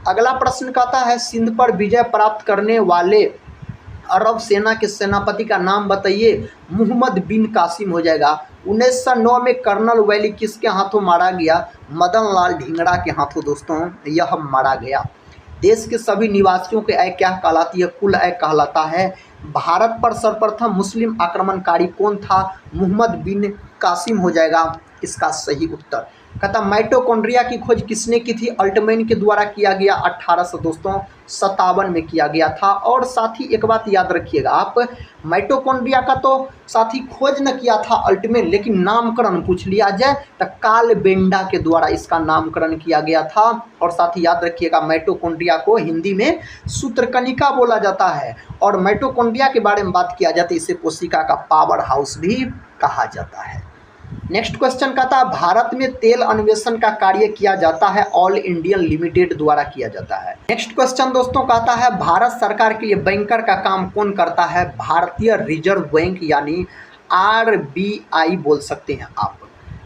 S1: अगला प्रश्न कहता है सिंध पर विजय प्राप्त करने वाले अरब सेना के सेनापति का नाम बताइए। मुहम्मद बिन कासिम हो जाएगा। 1909 में कर्नल वैली किसके हाथों मारा गया? मदन लाल ढींगरा के हाथों दोस्तों यह मारा गया। देश के सभी निवासियों की आय क्या कहलाती है? कुल आय कहलाता है। भारत पर सर्वप्रथम मुस्लिम आक्रमणकारी कौन था? मुहम्मद बिन कासिम हो जाएगा इसका सही उत्तर। कहता माइटोकॉन्ड्रिया की खोज किसने की थी? अल्टमैन के द्वारा किया गया। 1857 में किया गया था। और साथ ही एक बात याद रखिएगा आप, माइटोकॉन्ड्रिया का तो साथ ही खोज न किया था अल्टमैन, लेकिन नामकरण पूछ लिया जाए तो कार्ल बेंडा के द्वारा इसका नामकरण किया गया था। और साथ ही याद रखिएगा माइटोकॉन्ड्रिया को हिंदी में सूत्रकनिका बोला जाता है। और माइटोकॉन्ड्रिया के बारे में बात किया जाता है इसे कोशिका का पावर हाउस भी कहा जाता है। नेक्स्ट क्वेश्चन का था भारत में तेल अन्वेषण का कार्य किया जाता है ऑल इंडियन लिमिटेड द्वारा किया जाता है। नेक्स्ट क्वेश्चन दोस्तों कहता है भारत सरकार के लिए बैंकर का काम कौन करता है? भारतीय रिजर्व बैंक यानी आरबीआई बोल सकते हैं आप।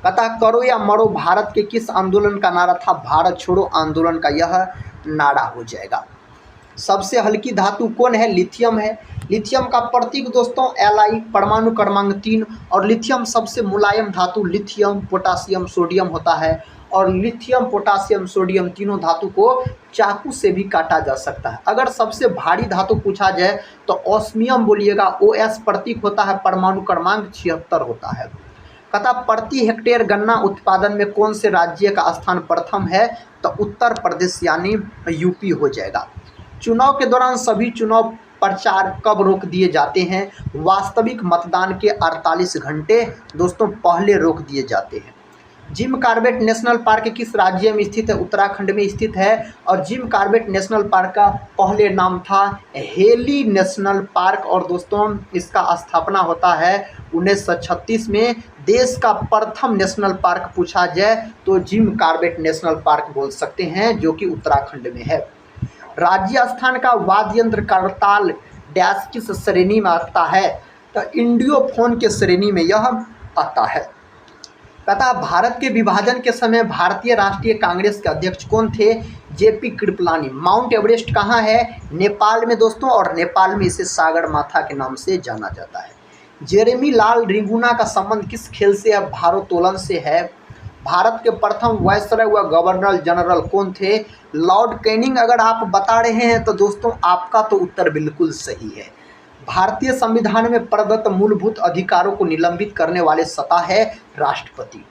S1: कहता करो या मरो भारत के किस आंदोलन का नारा था? भारत छोड़ो आंदोलन का यह नारा हो जाएगा। सबसे हल्की धातु कौन है? लिथियम है। लिथियम का प्रतीक दोस्तों Li, परमाणु क्रमांक 3। और लिथियम सबसे मुलायम धातु लिथियम, पोटासियम, सोडियम होता है। और लिथियम, पोटासियम, सोडियम तीनों धातु को चाकू से भी काटा जा सकता है। अगर सबसे भारी धातु पूछा जाए तो ऑस्मियम बोलिएगा। OS प्रतीक होता है, परमाणु क्रमांक 76 होता है। कहता प्रति हेक्टेयर गन्ना उत्पादन में कौन से राज्य का स्थान प्रथम है? तो उत्तर प्रदेश यानी यूपी हो जाएगा। चुनाव के दौरान सभी चुनाव प्रचार कब रोक दिए जाते हैं? वास्तविक मतदान के 48 घंटे दोस्तों पहले रोक दिए जाते हैं। जिम कॉर्बेट नेशनल पार्क किस राज्य में स्थित है? उत्तराखंड में स्थित है। और जिम कॉर्बेट नेशनल पार्क का पहले नाम था हेली नेशनल पार्क। और दोस्तों इसका स्थापना होता है 1936 में। देश का प्रथम नेशनल पार्क पूछा जाए तो जिम कॉर्बेट नेशनल पार्क बोल सकते हैं, जो कि उत्तराखंड में है। राजस्थान का वाद्य यंत्र करताल डैश किस श्रेणी में आता है? तो इंडियोफोन के श्रेणी में यह आता है। कहता भारत के विभाजन के समय भारतीय राष्ट्रीय कांग्रेस के अध्यक्ष कौन थे? जेपी कृपलानी। माउंट एवरेस्ट कहाँ है? नेपाल में दोस्तों। और नेपाल में इसे सागर माथा के नाम से जाना जाता है। जेरेमी लाल रिंगुना का संबंध किस खेल से है? भारोत्तोलन से है। भारत के प्रथम वायसराय व गवर्नर जनरल कौन थे? Lord Canning. अगर आप बता रहे हैं तो दोस्तों आपका तो उत्तर बिल्कुल सही है। भारतीय संविधान में प्रदत्त मूलभूत अधिकारों को निलंबित करने वाले सत्ता है राष्ट्रपति।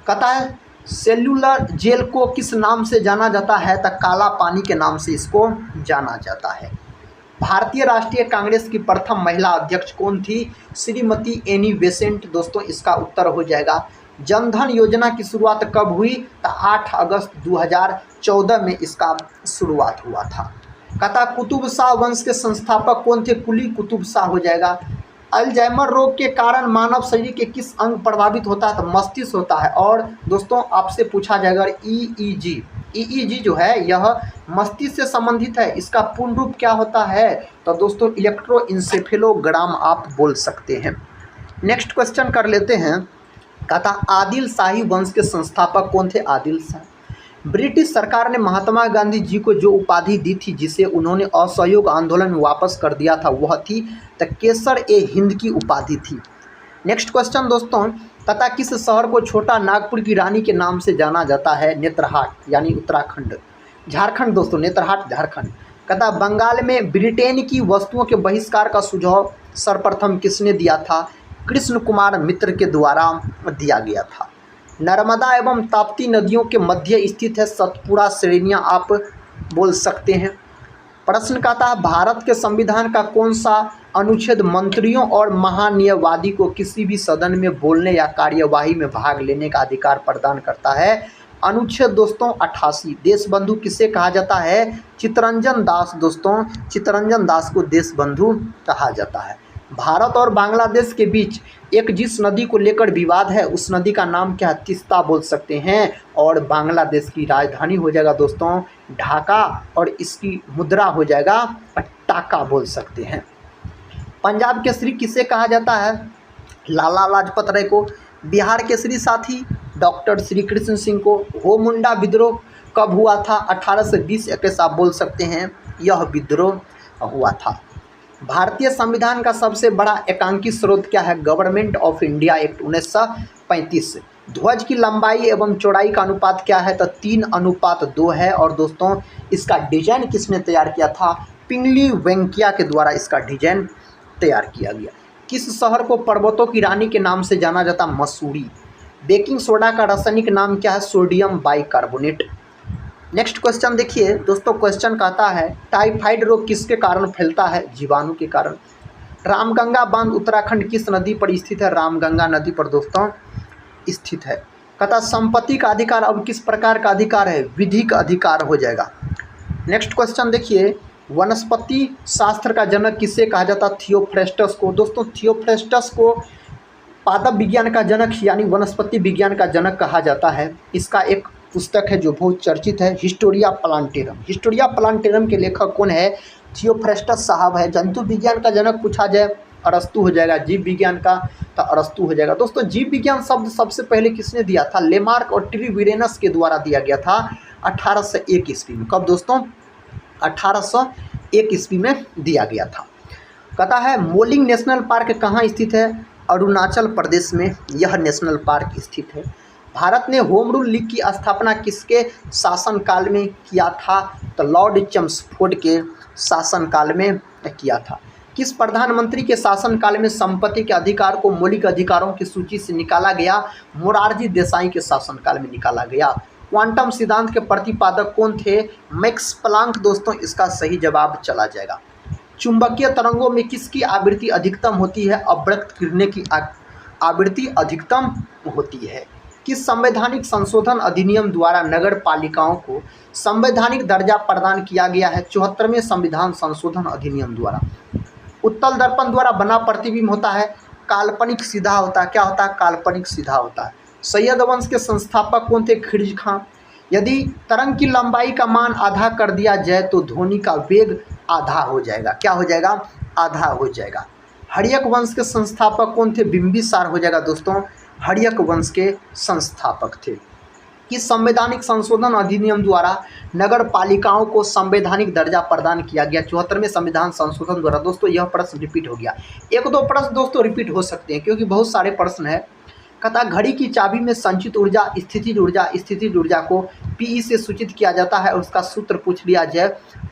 S1: कहता है सेल्युलर जेल को किस नाम से जाना जाता है? तो काला पानी के नाम से इसको जाना जाता है। भारतीय राष्ट्रीय कांग्रेस की प्रथम महिला अध्यक्ष कौन थी? Shrimati Annie Besant. दोस्तों इसका उत्तर हो जाएगा। जनधन योजना की शुरुआत कब हुई? तो 8 अगस्त 2014 में इसका शुरुआत हुआ था। कहता कुतुब शाह वंश के संस्थापक कौन थे? कुली कुतुब शाह हो जाएगा। अल्जाइमर रोग के कारण मानव शरीर के किस अंग प्रभावित होता है? तो मस्तिष्क होता है। और दोस्तों आपसे पूछा जाएगा ईईजी जो है यह मस्तिष्क से संबंधित है, इसका पूर्ण रूप क्या होता है? तो दोस्तों इलेक्ट्रोइंसेफेलोग्राम आप बोल सकते हैं। नेक्स्ट क्वेश्चन कर लेते हैं। कहता आदिल शाही वंश के संस्थापक कौन थे? आदिल शाह। ब्रिटिश सरकार ने महात्मा गांधी जी को जो उपाधि दी थी जिसे उन्होंने असहयोग आंदोलन में वापस कर दिया था वह थी तो केसर ए हिंद की उपाधि थी। नेक्स्ट क्वेश्चन दोस्तों, तथा किस शहर को छोटा नागपुर की रानी के नाम से जाना जाता है? नेत्रहाट यानी उत्तराखंड। झारखंड दोस्तों, नेत्रहाट झारखंड। कहता बंगाल में ब्रिटेन की वस्तुओं के बहिष्कार का सुझाव सर्वप्रथम किसने दिया था? कृष्ण कुमार मित्र के द्वारा दिया गया था। नर्मदा एवं ताप्ती नदियों के मध्य स्थित है सतपुड़ा श्रेणियाँ आप बोल सकते हैं। प्रश्न कहता है भारत के संविधान का कौन सा अनुच्छेद मंत्रियों और महान्यायवादी को किसी भी सदन में बोलने या कार्यवाही में भाग लेने का अधिकार प्रदान करता है? अनुच्छेद दोस्तों 88। देशबंधु किसे कहा जाता है? चित्तरंजन दास। दोस्तों चित्तरंजन दास को देशबंधु कहा जाता है। भारत और बांग्लादेश के बीच एक जिस नदी को लेकर विवाद है उस नदी का नाम क्या है? तीस्ता बोल सकते हैं। और बांग्लादेश की राजधानी हो जाएगा दोस्तों ढाका और इसकी मुद्रा हो जाएगा टाका बोल सकते हैं। पंजाब केसरी किसे कहा जाता है? लाला लाजपत राय को। बिहार केसरी साथी डॉक्टर श्री कृष्ण सिंह को। हो मुंडा विद्रोह कब हुआ था? 1820 आप बोल सकते हैं यह विद्रोह हुआ था। भारतीय संविधान का सबसे बड़ा एकांकी स्रोत क्या है? Government of India act 1935। ध्वज की लंबाई एवं चौड़ाई का अनुपात क्या है? तो 3:2 है। और दोस्तों इसका डिजाइन किसने तैयार किया था? पिंगली वेंकैया के द्वारा इसका डिजाइन तैयार किया गया। किस शहर को पर्वतों की रानी के नाम से जाना जाता? मसूरी। बेकिंग सोडा का रासायनिक नाम क्या है? Sodium bicarbonate. नेक्स्ट क्वेश्चन देखिए दोस्तों, क्वेश्चन कहता है टाइफाइड रोग किसके कारण फैलता है? जीवाणु के कारण। रामगंगा बांध उत्तराखंड किस नदी पर स्थित है? रामगंगा नदी पर दोस्तों स्थित है। कहता संपत्ति का अधिकार अब किस प्रकार का अधिकार है? विधिक अधिकार हो जाएगा। नेक्स्ट क्वेश्चन देखिए, वनस्पति शास्त्र का जनक किसे कहा जाता? थियोफ्रेस्टस को। दोस्तों थियोफ्रेस्टस को पादप विज्ञान का जनक यानी वनस्पति विज्ञान का जनक कहा जाता है। इसका एक पुस्तक है जो बहुत चर्चित है, हिस्टोरिया प्लांटेरम। हिस्टोरिया प्लांटेरम के लेखक कौन है? थियोफ्रेस्टस साहब है। जंतु विज्ञान का जनक पूछा जाए अरस्तु हो जाएगा। जीव विज्ञान का तो अरस्तु हो जाएगा। दोस्तों जीव विज्ञान शब्द सबसे पहले किसने दिया था? लेमार्क और ट्रिविरेनस के द्वारा दिया गया था 1801 ईस्वी में। कब दोस्तों? 1801 ईस्वी में दिया गया था। कहता है मोलिंग नेशनल पार्क कहाँ स्थित है? अरुणाचल प्रदेश में यह नेशनल पार्क स्थित है। भारत ने होम रूल लीग की स्थापना किसके शासनकाल में किया था? तो लॉर्ड चेम्सफोर्ड के शासनकाल में किया था। किस प्रधानमंत्री के शासनकाल में संपत्ति के अधिकार को मौलिक अधिकारों की सूची से निकाला गया? मोरारजी देसाई के शासनकाल में निकाला गया। क्वांटम सिद्धांत के प्रतिपादक कौन थे? Max Planck. दोस्तों इसका सही जवाब चला जाएगा। चुंबकीय तरंगों में किसकी आवृत्ति अधिकतम होती है? अवृक्त किरणें की आवृत्ति अधिकतम होती है। किस संवैधानिक संशोधन अधिनियम द्वारा नगर पालिकाओं को संवैधानिक दर्जा प्रदान किया गया है? 74वें संविधान संशोधन अधिनियम द्वारा। उत्तल दर्पण द्वारा बना प्रतिबिंब होता है काल्पनिक सीधा होता है। क्या होता है? काल्पनिक सीधा होता है। सैयद वंश के संस्थापक कौन थे? खिलजी खां। यदि तरंग की लंबाई का मान आधा कर दिया जाए तो ध्वनि का वेग आधा हो जाएगा। क्या हो जाएगा? आधा हो जाएगा। हर्यक वंश के संस्थापक कौन थे? बिंबिसार हो जाएगा। दोस्तों हर्यक वंश के संस्थापक थे। किस संवैधानिक संशोधन अधिनियम द्वारा नगर पालिकाओं को संवैधानिक दर्जा प्रदान किया गया? 74वें संविधान संशोधन द्वारा। दोस्तों यह प्रश्न रिपीट हो गया। एक दो प्रश्न दोस्तों रिपीट हो सकते हैं क्योंकि बहुत सारे प्रश्न हैं। कहता घड़ी की चाबी में संचित ऊर्जा स्थितिज ऊर्जा को पीई से सूचित किया जाता है और उसका सूत्र पूछ लिया जाए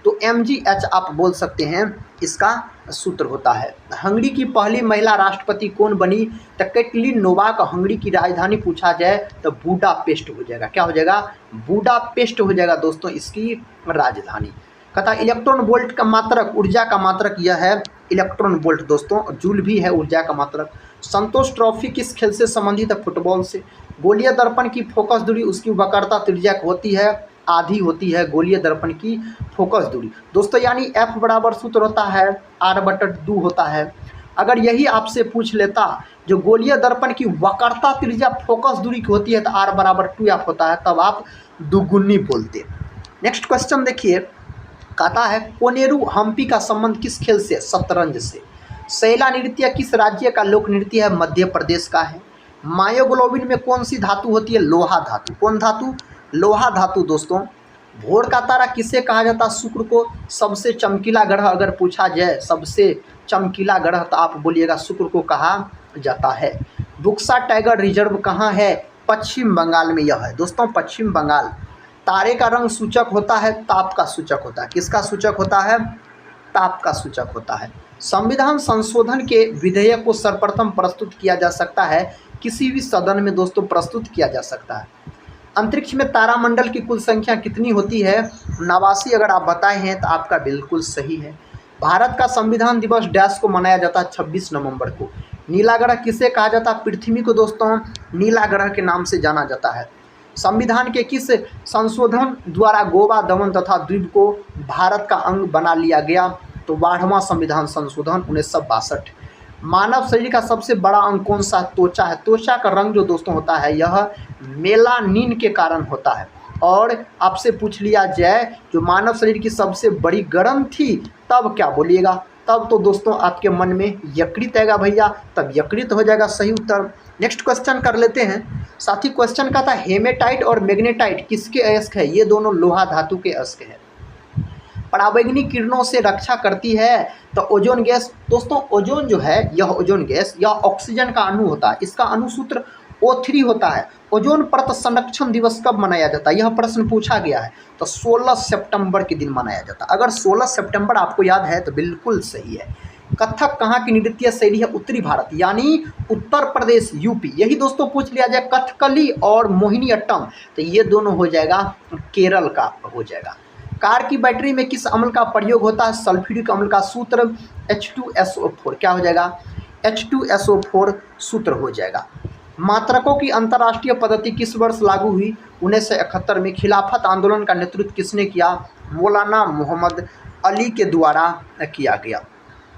S1: तो mgh आप बोल सकते हैं इसका सूत्र होता है। हंगरी की पहली महिला राष्ट्रपति कौन बनी? तो कैटलिन नोवाक। हंगरी की राजधानी पूछा जाए तो बुडापेस्ट हो जाएगा। क्या हो जाएगा? बुडापेस्ट हो जाएगा दोस्तों इसकी राजधानी। कहता इलेक्ट्रॉन वोल्ट का मात्रक, ऊर्जा का मात्रक यह है इलेक्ट्रॉन वोल्ट दोस्तों, जूल भी है ऊर्जा का मात्रक। संतोष ट्रॉफी किस खेल से संबंधित है? फुटबॉल से। गोलीय दर्पण की फोकस दूरी उसकी वक्रता त्रिज्या होती है आधी होती है गोलीय दर्पण की फोकस दूरी दोस्तों, यानी F बराबर सूत्र होता है R/2 होता है। अगर यही आपसे पूछ लेता जो गोलीय दर्पण की वक्रता त्रिज्या फोकस दूरी की होती है तो R/2F होता है, तब आप दुगुनी बोलते। नेक्स्ट क्वेश्चन देखिए, कहता है कोनेरू हम्पी का संबंध किस खेल से? शतरंज से। शैला नृत्य किस राज्य का लोक नृत्य है? मध्य प्रदेश का है। मायोग्लोबिन में कौन सी धातु होती है? लोहा धातु। कौन धातु? लोहा धातु दोस्तों। भोर का तारा किसे कहा जाता है? शुक्र को। सबसे चमकीला ग्रह अगर पूछा जाए सबसे चमकीला ग्रह तो आप बोलिएगा शुक्र को कहा जाता है। बुक्सा टाइगर रिजर्व कहाँ है? पश्चिम बंगाल में यह है दोस्तों, पश्चिम बंगाल। तारे का रंग सूचक होता है ताप का सूचक होता है। किसका सूचक होता है? ताप का सूचक होता है। संविधान संशोधन के विधेयक को सर्वप्रथम प्रस्तुत किया जा सकता है किसी भी सदन में दोस्तों प्रस्तुत किया जा सकता है। अंतरिक्ष में तारामंडल की कुल संख्या कितनी होती है? 89। अगर आप बताए हैं तो आपका बिल्कुल सही है। भारत का संविधान दिवस डैश को मनाया जाता है 26 नवंबर को। नीला ग्रह किसे कहा जाता है? पृथ्वी को दोस्तों नीला ग्रह के नाम से जाना जाता है। संविधान के किस संशोधन द्वारा गोवा, दमन तथा द्वीप को भारत का अंग बना लिया गया? तो 12वां संविधान संशोधन 1962। मानव शरीर का सबसे बड़ा अंग कौन सा? त्वचा है। त्वचा का रंग जो दोस्तों होता है यह मेलानिन के कारण होता है। और आपसे पूछ लिया जाए जो मानव शरीर की सबसे बड़ी ग्रंथि तब क्या बोलिएगा? तब तो दोस्तों आपके मन में यकृत आएगा भैया, तब यकृत हो जाएगा सही उत्तर। नेक्स्ट क्वेश्चन कर लेते हैं। साथी क्वेश्चन का था हेमेटाइट और मैग्नेटाइट किसके अयस्क है? ये दोनों लोहा धातु के अयस्क है। पराबैंगनी किरणों से रक्षा करती है तो ओजोन गैस दोस्तों, ओजोन जो है यह ओजोन गैस यह ऑक्सीजन का अणु होता है। इसका अणुसूत्र O3 होता है। ओजोन परत संरक्षण दिवस कब मनाया जाता है? यह प्रश्न पूछा गया है तो 16 सितंबर के दिन मनाया जाता है। अगर 16 सितंबर आपको याद है तो बिल्कुल सही है। कथक कहाँ की नृत्य शैली है? उत्तरी भारत यानी उत्तर प्रदेश यूपी। यही दोस्तों पूछ लिया जाए कथकली और मोहिनीअट्टम तो ये दोनों हो जाएगा केरल का हो जाएगा। कार की बैटरी में किस अम्ल का प्रयोग होता है? सल्फ्यूरिक अम्ल का। सूत्र H2SO4 क्या हो जाएगा? H2SO4 सूत्र हो जाएगा। मात्रकों की अंतर्राष्ट्रीय पद्धति किस वर्ष लागू हुई? 1971 में। खिलाफत आंदोलन का नेतृत्व किसने किया? मौलाना मोहम्मद अली के द्वारा किया गया।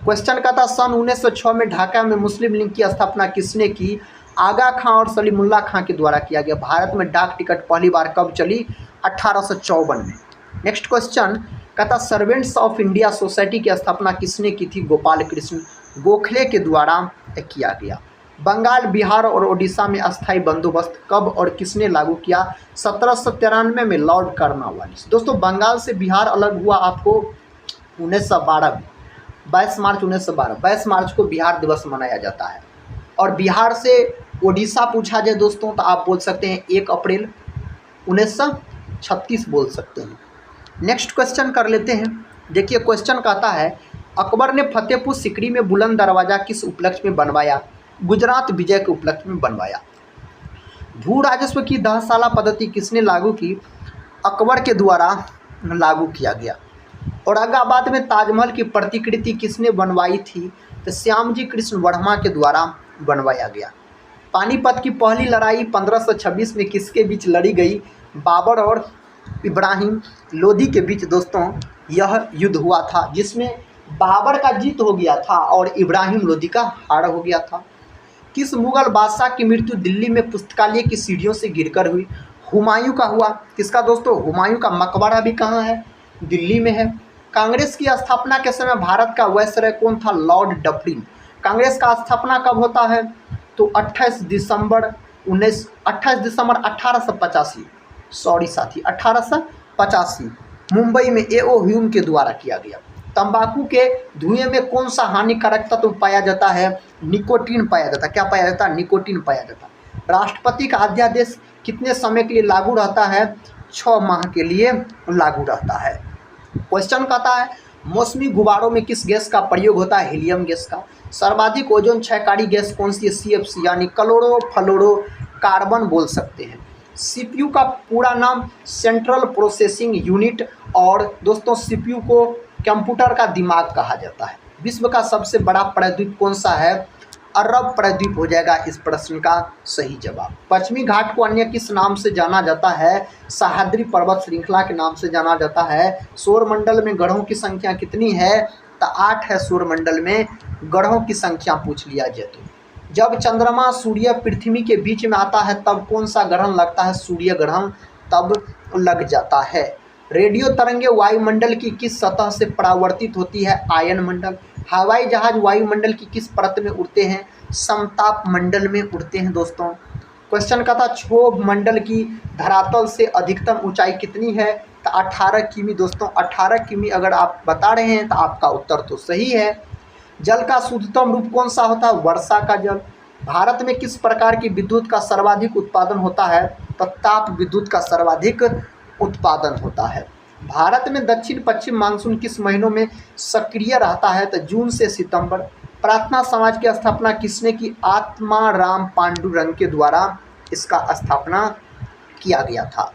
S1: क्वेश्चन का था सन 1906 में ढाका में मुस्लिम लीग की स्थापना किसने की? आगा खां और सलीमुल्लाह खां के द्वारा किया गया। भारत में डाक टिकट पहली बार कब चली? 1854 में। नेक्स्ट क्वेश्चन कहता सर्वेंट्स ऑफ इंडिया सोसाइटी की स्थापना किसने की थी? गोपाल कृष्ण गोखले के द्वारा किया गया। बंगाल, बिहार और ओडिशा में अस्थायी बंदोबस्त कब और किसने लागू किया? 1793 में लॉर्ड कर्नवालिस। दोस्तों बंगाल से बिहार अलग हुआ आपको 1912 में। 22 मार्च 1912 22 मार्च को बिहार दिवस मनाया जाता है। और बिहार से ओडिशा पूछा जाए दोस्तों तो आप बोल सकते हैं 1 अप्रैल 1936 बोल सकते हैं। नेक्स्ट क्वेश्चन कर लेते हैं। देखिए क्वेश्चन कहता है अकबर ने फतेहपुर सिकरी में बुलंद दरवाज़ा किस उपलक्ष्य में बनवाया? गुजरात विजय के उपलक्ष्य में बनवाया। भू राजस्व की 10 साला पद्धति किसने लागू की? अकबर के द्वारा लागू किया गया। औरंगाबाद में ताजमहल की प्रतिकृति किसने बनवाई थी? तो श्यामजी कृष्ण वर्मा के द्वारा बनवाया गया। पानीपत की पहली लड़ाई 1526 में किसके बीच लड़ी गई? बाबर और इब्राहिम लोदी के बीच दोस्तों यह युद्ध हुआ था, जिसमें बाबर का जीत हो गया था और इब्राहिम लोदी का हार हो गया था। किस मुगल बादशाह की मृत्यु दिल्ली में पुस्तकालय की सीढ़ियों से गिरकर हुई? हुमायूं का हुआ। किसका दोस्तों? हुमायूं का मकबरा भी कहाँ है? दिल्ली में है। कांग्रेस की स्थापना के समय भारत का वायसराय कौन था? Lord Dufferin. कांग्रेस का स्थापना कब होता है? तो 28 दिसंबर 1885 सॉरी साथी 1885 मुंबई में A.O. ह्यूम के द्वारा किया गया। तंबाकू के धुएं में कौन सा हानिकारक तत्व पाया जाता है? निकोटीन पाया जाता है। क्या पाया जाता है? निकोटीन पाया जाता है। राष्ट्रपति का अध्यादेश कितने समय के लिए लागू रहता है? 6 माह के लिए लागू रहता है। क्वेश्चन कहता है मौसमी गुब्बारों में किस गैस का प्रयोग होता है? हीलियम गैस का। सर्वाधिक ओजोन क्षयकारी गैस कौन सी है? CFC यानी क्लोरोफ्लोरो कार्बन बोल सकते हैं। CPU का पूरा नाम सेंट्रल प्रोसेसिंग यूनिट, और दोस्तों CPU को कंप्यूटर का दिमाग कहा जाता है। विश्व का सबसे बड़ा प्रायद्वीप कौन सा है? अरब प्रायद्वीप हो जाएगा इस प्रश्न का सही जवाब। पश्चिमी घाट को अन्य किस नाम से जाना जाता है? सह्याद्री पर्वत श्रृंखला के नाम से जाना जाता है। सौरमंडल में ग्रहों की संख्या कितनी है? तो 8 है सौरमंडल में ग्रहों की संख्या पूछ लिया जाए तो। जब चंद्रमा सूर्य पृथ्वी के बीच में आता है तब कौन सा ग्रहण लगता है? सूर्य ग्रहण तब लग जाता है। रेडियो तरंगे वायुमंडल की किस सतह से परावर्तित होती है? आयन मंडल। हवाई जहाज वायुमंडल की किस परत में उड़ते हैं? समताप मंडल में उड़ते हैं दोस्तों। क्वेश्चन का था क्षोभ मंडल की धरातल से अधिकतम ऊंचाई कितनी है? तो 18 किमी दोस्तों। 18 किमी अगर आप बता रहे हैं तो आपका उत्तर तो सही है। जल का शुद्धतम रूप कौन सा होता है? वर्षा का जल। भारत में किस प्रकार की विद्युत का सर्वाधिक उत्पादन होता है? तो ताप विद्युत का सर्वाधिक उत्पादन होता है। भारत में दक्षिण पश्चिम मानसून किस महीनों में सक्रिय रहता है? तो जून से सितंबर। प्रार्थना समाज की स्थापना किसने की? आत्माराम पांडुरंग के द्वारा इसका स्थापना किया गया था।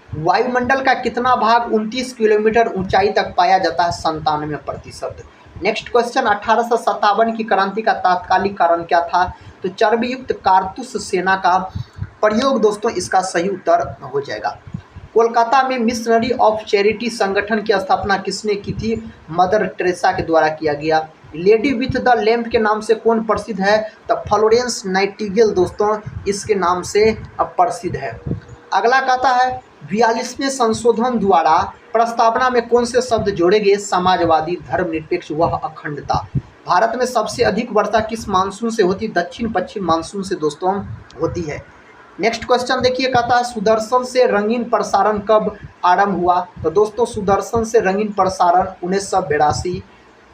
S1: वायुमंडल का कितना भाग 29 किलोमीटर ऊंचाई तक पाया जाता है? 97%। नेक्स्ट क्वेश्चन 1857 की क्रांति का तात्कालिक कारण क्या था? तो चर्बी युक्त कारतूस सेना का प्रयोग दोस्तों इसका सही उत्तर हो जाएगा। कोलकाता में मिशनरी ऑफ चैरिटी संगठन की स्थापना किसने की थी? मदर टेरेसा के द्वारा किया गया। लेडी विथ द लैम्प के नाम से कौन प्रसिद्ध है? तो फ्लोरेंस नाइटिंगेल दोस्तों इसके नाम से प्रसिद्ध है। अगला कहता है 42वें संशोधन द्वारा प्रस्तावना में कौन से शब्द जोड़े गए? समाजवादी, धर्मनिरपेक्ष व अखंडता। भारत में सबसे अधिक वर्षा किस मानसून से होती? दक्षिण पश्चिम मानसून से दोस्तों होती है। नेक्स्ट क्वेश्चन देखिए, कहता है सुदर्शन से रंगीन प्रसारण कब आरंभ हुआ? तो दोस्तों सुदर्शन से रंगीन प्रसारण 1982।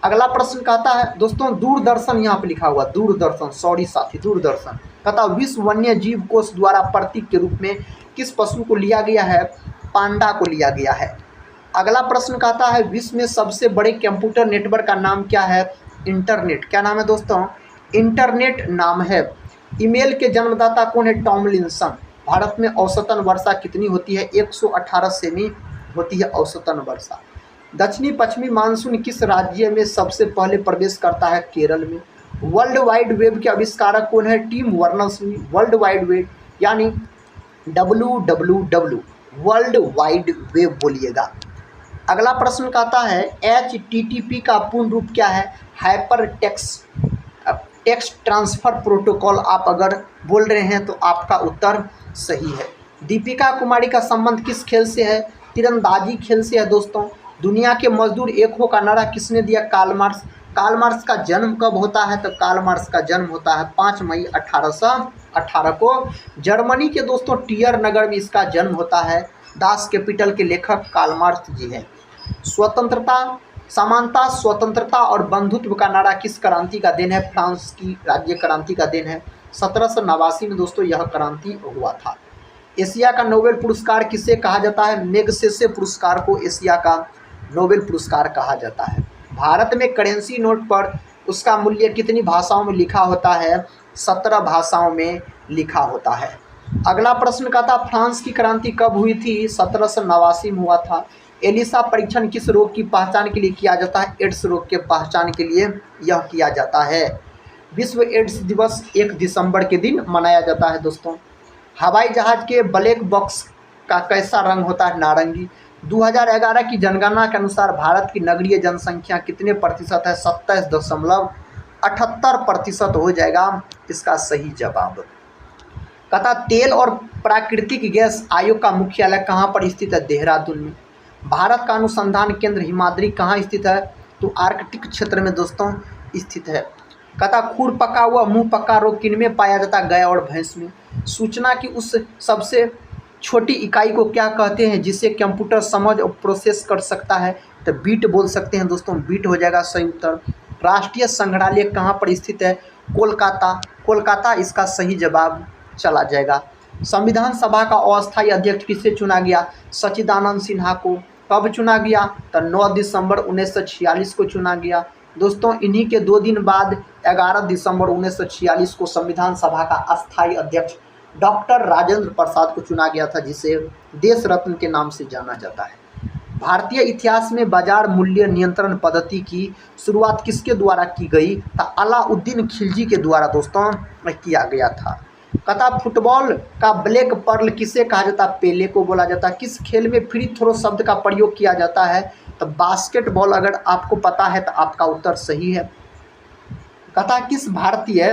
S1: अगला प्रश्न कहता है दोस्तों दूरदर्शन, यहाँ पे लिखा हुआ दूरदर्शन, सॉरी साथी दूरदर्शन। कहता विश्व वन्य जीव कोष द्वारा प्रतीक के रूप में किस पशु को लिया गया है? पांडा को लिया गया है। अगला प्रश्न कहता है विश्व में सबसे बड़े कंप्यूटर नेटवर्क का नाम क्या है? इंटरनेट। क्या नाम है दोस्तों? इंटरनेट नाम है। ईमेल के जन्मदाता कौन है? टॉमलिंसन। भारत में औसतन वर्षा कितनी होती है? 118 सेमी होती है औसतन वर्षा। दक्षिणी पश्चिमी मानसून किस राज्य में सबसे पहले प्रवेश करता है? केरल में। वर्ल्ड वाइड वेब के आविष्कारक कौन है? टिम वर्नर्स-ली। वर्ल्ड वाइड वेब यानी WWW वर्ल्ड वाइड वेब बोलिएगा। अगला प्रश्न कहता है HTTP का पूर्ण रूप क्या है? हाइपर टेक्स्ट ट्रांसफ़र प्रोटोकॉल आप अगर बोल रहे हैं तो आपका उत्तर सही है। दीपिका कुमारी का संबंध किस खेल से है? तीरंदाजी खेल से है दोस्तों। दुनिया के मजदूर एक हो का नारा किसने दिया? Karl Marx. कार्ल मार्क्स का जन्म कब होता है? तो कार्ल मार्क्स का जन्म होता है 5 मई 1818 को जर्मनी के दोस्तों टियर नगर में इसका जन्म होता है। दास कैपिटल के लेखक कार्ल मार्क्स जी हैं। स्वतंत्रता, समानता, स्वतंत्रता और बंधुत्व का नारा किस क्रांति का देन है? फ्रांस की राज्य क्रांति का देन है। 1789 में दोस्तों यह क्रांति हुआ था। एशिया का नोबेल पुरस्कार किसे कहा जाता है? मैग्सेसे पुरस्कार को एशिया का नोबेल पुरस्कार कहा जाता है। भारत में करेंसी नोट पर उसका मूल्य कितनी भाषाओं में लिखा होता है? 17 भाषाओं में लिखा होता है। अगला प्रश्न का था फ्रांस की क्रांति कब हुई थी? 1789 में हुआ था। एलिसा परीक्षण किस रोग की पहचान के लिए किया जाता है? एड्स रोग के पहचान के लिए यह किया जाता है। विश्व एड्स दिवस 1 दिसंबर के दिन मनाया जाता है दोस्तों। हवाई जहाज के ब्लैक बॉक्स का कैसा रंग होता है? नारंगी। 2011 की जनगणना के अनुसार भारत की नगरीय जनसंख्या कितने प्रतिशत है? 27.78% हो जाएगा इसका सही जवाब। कहता तेल और प्राकृतिक गैस आयोग का मुख्यालय कहाँ पर स्थित है? देहरादून में। भारत का अनुसंधान केंद्र हिमाद्री कहाँ स्थित है? तो आर्कटिक क्षेत्र में दोस्तों स्थित है। कहता खुर पका हुआ मुंह पका रोग किनमें पाया जाता है? गाय और भैंस में। सूचना की उस सबसे छोटी इकाई को क्या कहते हैं जिसे कंप्यूटर समझ और प्रोसेस कर सकता है? तो बीट बोल सकते हैं दोस्तों, बीट हो जाएगा सही उत्तर। राष्ट्रीय संग्रहालय कहाँ पर स्थित है? कोलकाता। कोलकाता इसका सही जवाब चला जाएगा। संविधान सभा का अस्थायी अध्यक्ष किसे चुना गया? सच्चिदानंद सिन्हा को। कब चुना गया? तो 9 दिसंबर 1946 को चुना गया। दोस्तों इन्हीं के 2 दिन बाद 11 दिसंबर 1946 को संविधान सभा का अस्थायी अध्यक्ष डॉक्टर राजेंद्र प्रसाद को चुना गया था, जिसे देश रत्न के नाम से जाना जाता है। भारतीय इतिहास में बाजार मूल्य नियंत्रण पद्धति की शुरुआत किसके द्वारा की गई? था अलाउद्दीन खिलजी के द्वारा दोस्तों किया गया था। कथा फुटबॉल का ब्लैक पर्ल किसे कहा जाता है? पेले को बोला जाता है। किस खेल में फ्री थ्रो शब्द का प्रयोग किया जाता है? तो बास्केटबॉल। अगर आपको पता है तो आपका उत्तर सही है। कथा किस भारतीय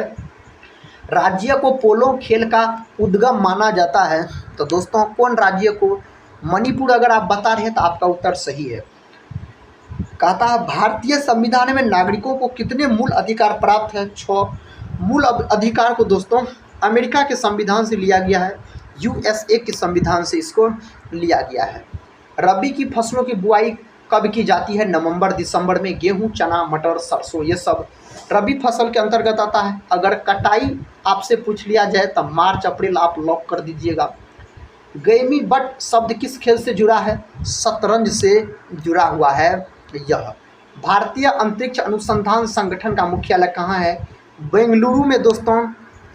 S1: राज्य को पोलो खेल का उद्गम माना जाता है? तो दोस्तों कौन राज्य को? मणिपुर। अगर आप बता रहे हैं तो आपका उत्तर सही है। कहता है भारतीय संविधान में नागरिकों को कितने मूल अधिकार प्राप्त है? 6 मूल अधिकार को दोस्तों अमेरिका के संविधान से लिया गया है, यूएसए के संविधान से इसको लिया गया है। रबी की फसलों की बुआई कब की जाती है? नवंबर दिसंबर में। गेहूं, चना, मटर, सरसों ये सब रबी फसल के अंतर्गत आता है। अगर कटाई आपसे पूछ लिया जाए तो मार्च अप्रैल आप लॉक कर दीजिएगा। गेमी बट शब्द किस खेल से जुड़ा है? शतरंज से जुड़ा हुआ है यह। भारतीय अंतरिक्ष अनुसंधान संगठन का मुख्यालय कहाँ है? बेंगलुरु में दोस्तों,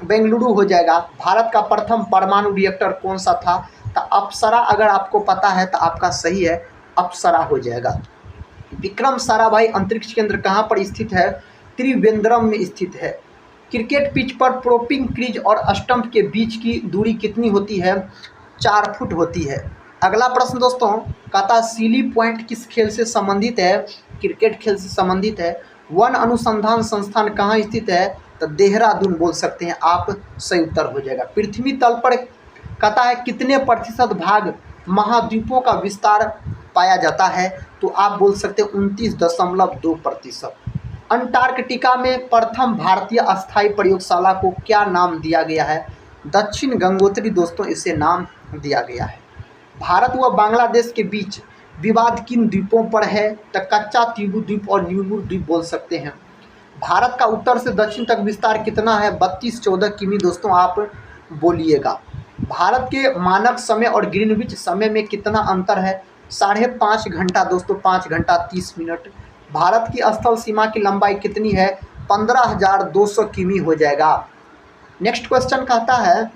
S1: बेंगलुरु हो जाएगा। भारत का प्रथम परमाणु रिएक्टर कौन सा था? तो अप्सरा। अगर आपको पता है तो आपका सही है, अप्सरा हो जाएगा। विक्रम साराभाई अंतरिक्ष केंद्र कहाँ पर स्थित है? त्रिवेंद्रम में स्थित है। क्रिकेट पिच पर प्रोपिंग क्रीज और स्टंप के बीच की दूरी कितनी होती है? 4 फुट होती है। अगला प्रश्न दोस्तों कहता सिली पॉइंट किस खेल से संबंधित है? क्रिकेट खेल से संबंधित है। वन अनुसंधान संस्थान कहाँ स्थित है? तो देहरादून बोल सकते हैं आप, सही उत्तर हो जाएगा। पृथ्वी तल पर कहता है कितने प्रतिशत भाग महाद्वीपों का विस्तार पाया जाता है? तो आप बोल सकते हैं 29.2%। अंटार्कटिका में प्रथम भारतीय अस्थायी प्रयोगशाला को क्या नाम दिया गया है? दक्षिण गंगोत्री दोस्तों इसे नाम दिया गया है। भारत व बांग्लादेश के बीच विवाद किन द्वीपों पर है? तो कच्चा तीबू द्वीप और न्यूमूर द्वीप बोल सकते हैं। भारत का उत्तर से दक्षिण तक विस्तार कितना है? 32-14 किमी दोस्तों आप बोलिएगा। भारत के मानक समय और ग्रीनविच समय में कितना अंतर है? 5.5 घंटा दोस्तों, 5 घंटा 30 मिनट। भारत की स्थल सीमा की लंबाई कितनी है? 15,200 किमी हो जाएगा। नेक्स्ट क्वेश्चन कहता है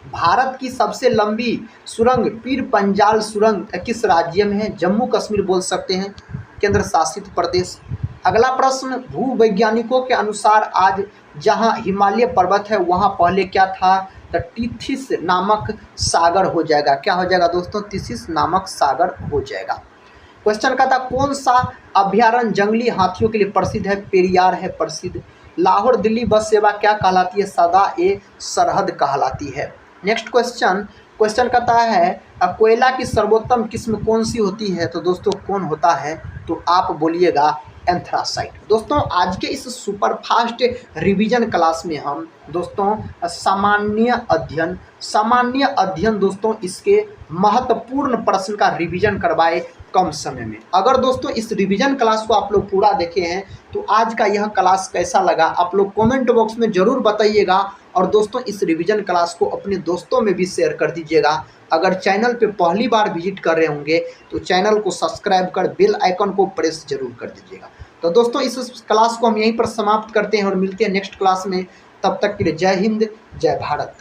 S1: भारत की सबसे लंबी सुरंग पीर पंजाल सुरंग किस राज्य में है? जम्मू कश्मीर बोल सकते हैं, केंद्र शासित प्रदेश। अगला प्रश्न भूवैज्ञानिकों के अनुसार आज जहां हिमालय पर्वत है वहां पहले क्या था? तो टिथिस नामक सागर हो जाएगा। क्या हो जाएगा दोस्तों? टिथिस नामक सागर हो जाएगा। क्वेश्चन का था कौन सा अभ्यारण्य जंगली हाथियों के लिए प्रसिद्ध है? पेरियार है प्रसिद्ध। लाहौर दिल्ली बस सेवा क्या कहलाती है? सदा ए सरहद कहलाती है। नेक्स्ट क्वेश्चन कहता है कोयला की सर्वोत्तम किस्म कौन सी होती है? तो दोस्तों कौन होता है? तो आप बोलिएगा एंथ्रासाइट। दोस्तों आज के इस सुपर फास्ट रिवीजन क्लास में हम दोस्तों सामान्य अध्ययन दोस्तों इसके महत्वपूर्ण प्रश्न का रिवीजन करवाए कम समय में। अगर दोस्तों इस रिवीजन क्लास को आप लोग पूरा देखे हैं तो आज का यह क्लास कैसा लगा आप लोग कमेंट बॉक्स में ज़रूर बताइएगा। और दोस्तों इस रिवीजन क्लास को अपने दोस्तों में भी शेयर कर दीजिएगा। अगर चैनल पे पहली बार विजिट कर रहे होंगे तो चैनल को सब्सक्राइब कर बेल आइकन को प्रेस जरूर कर दीजिएगा। तो दोस्तों इस क्लास को हम यहीं पर समाप्त करते हैं और मिलते हैं नेक्स्ट क्लास में। तब तक के लिए जय हिंद, जय भारत।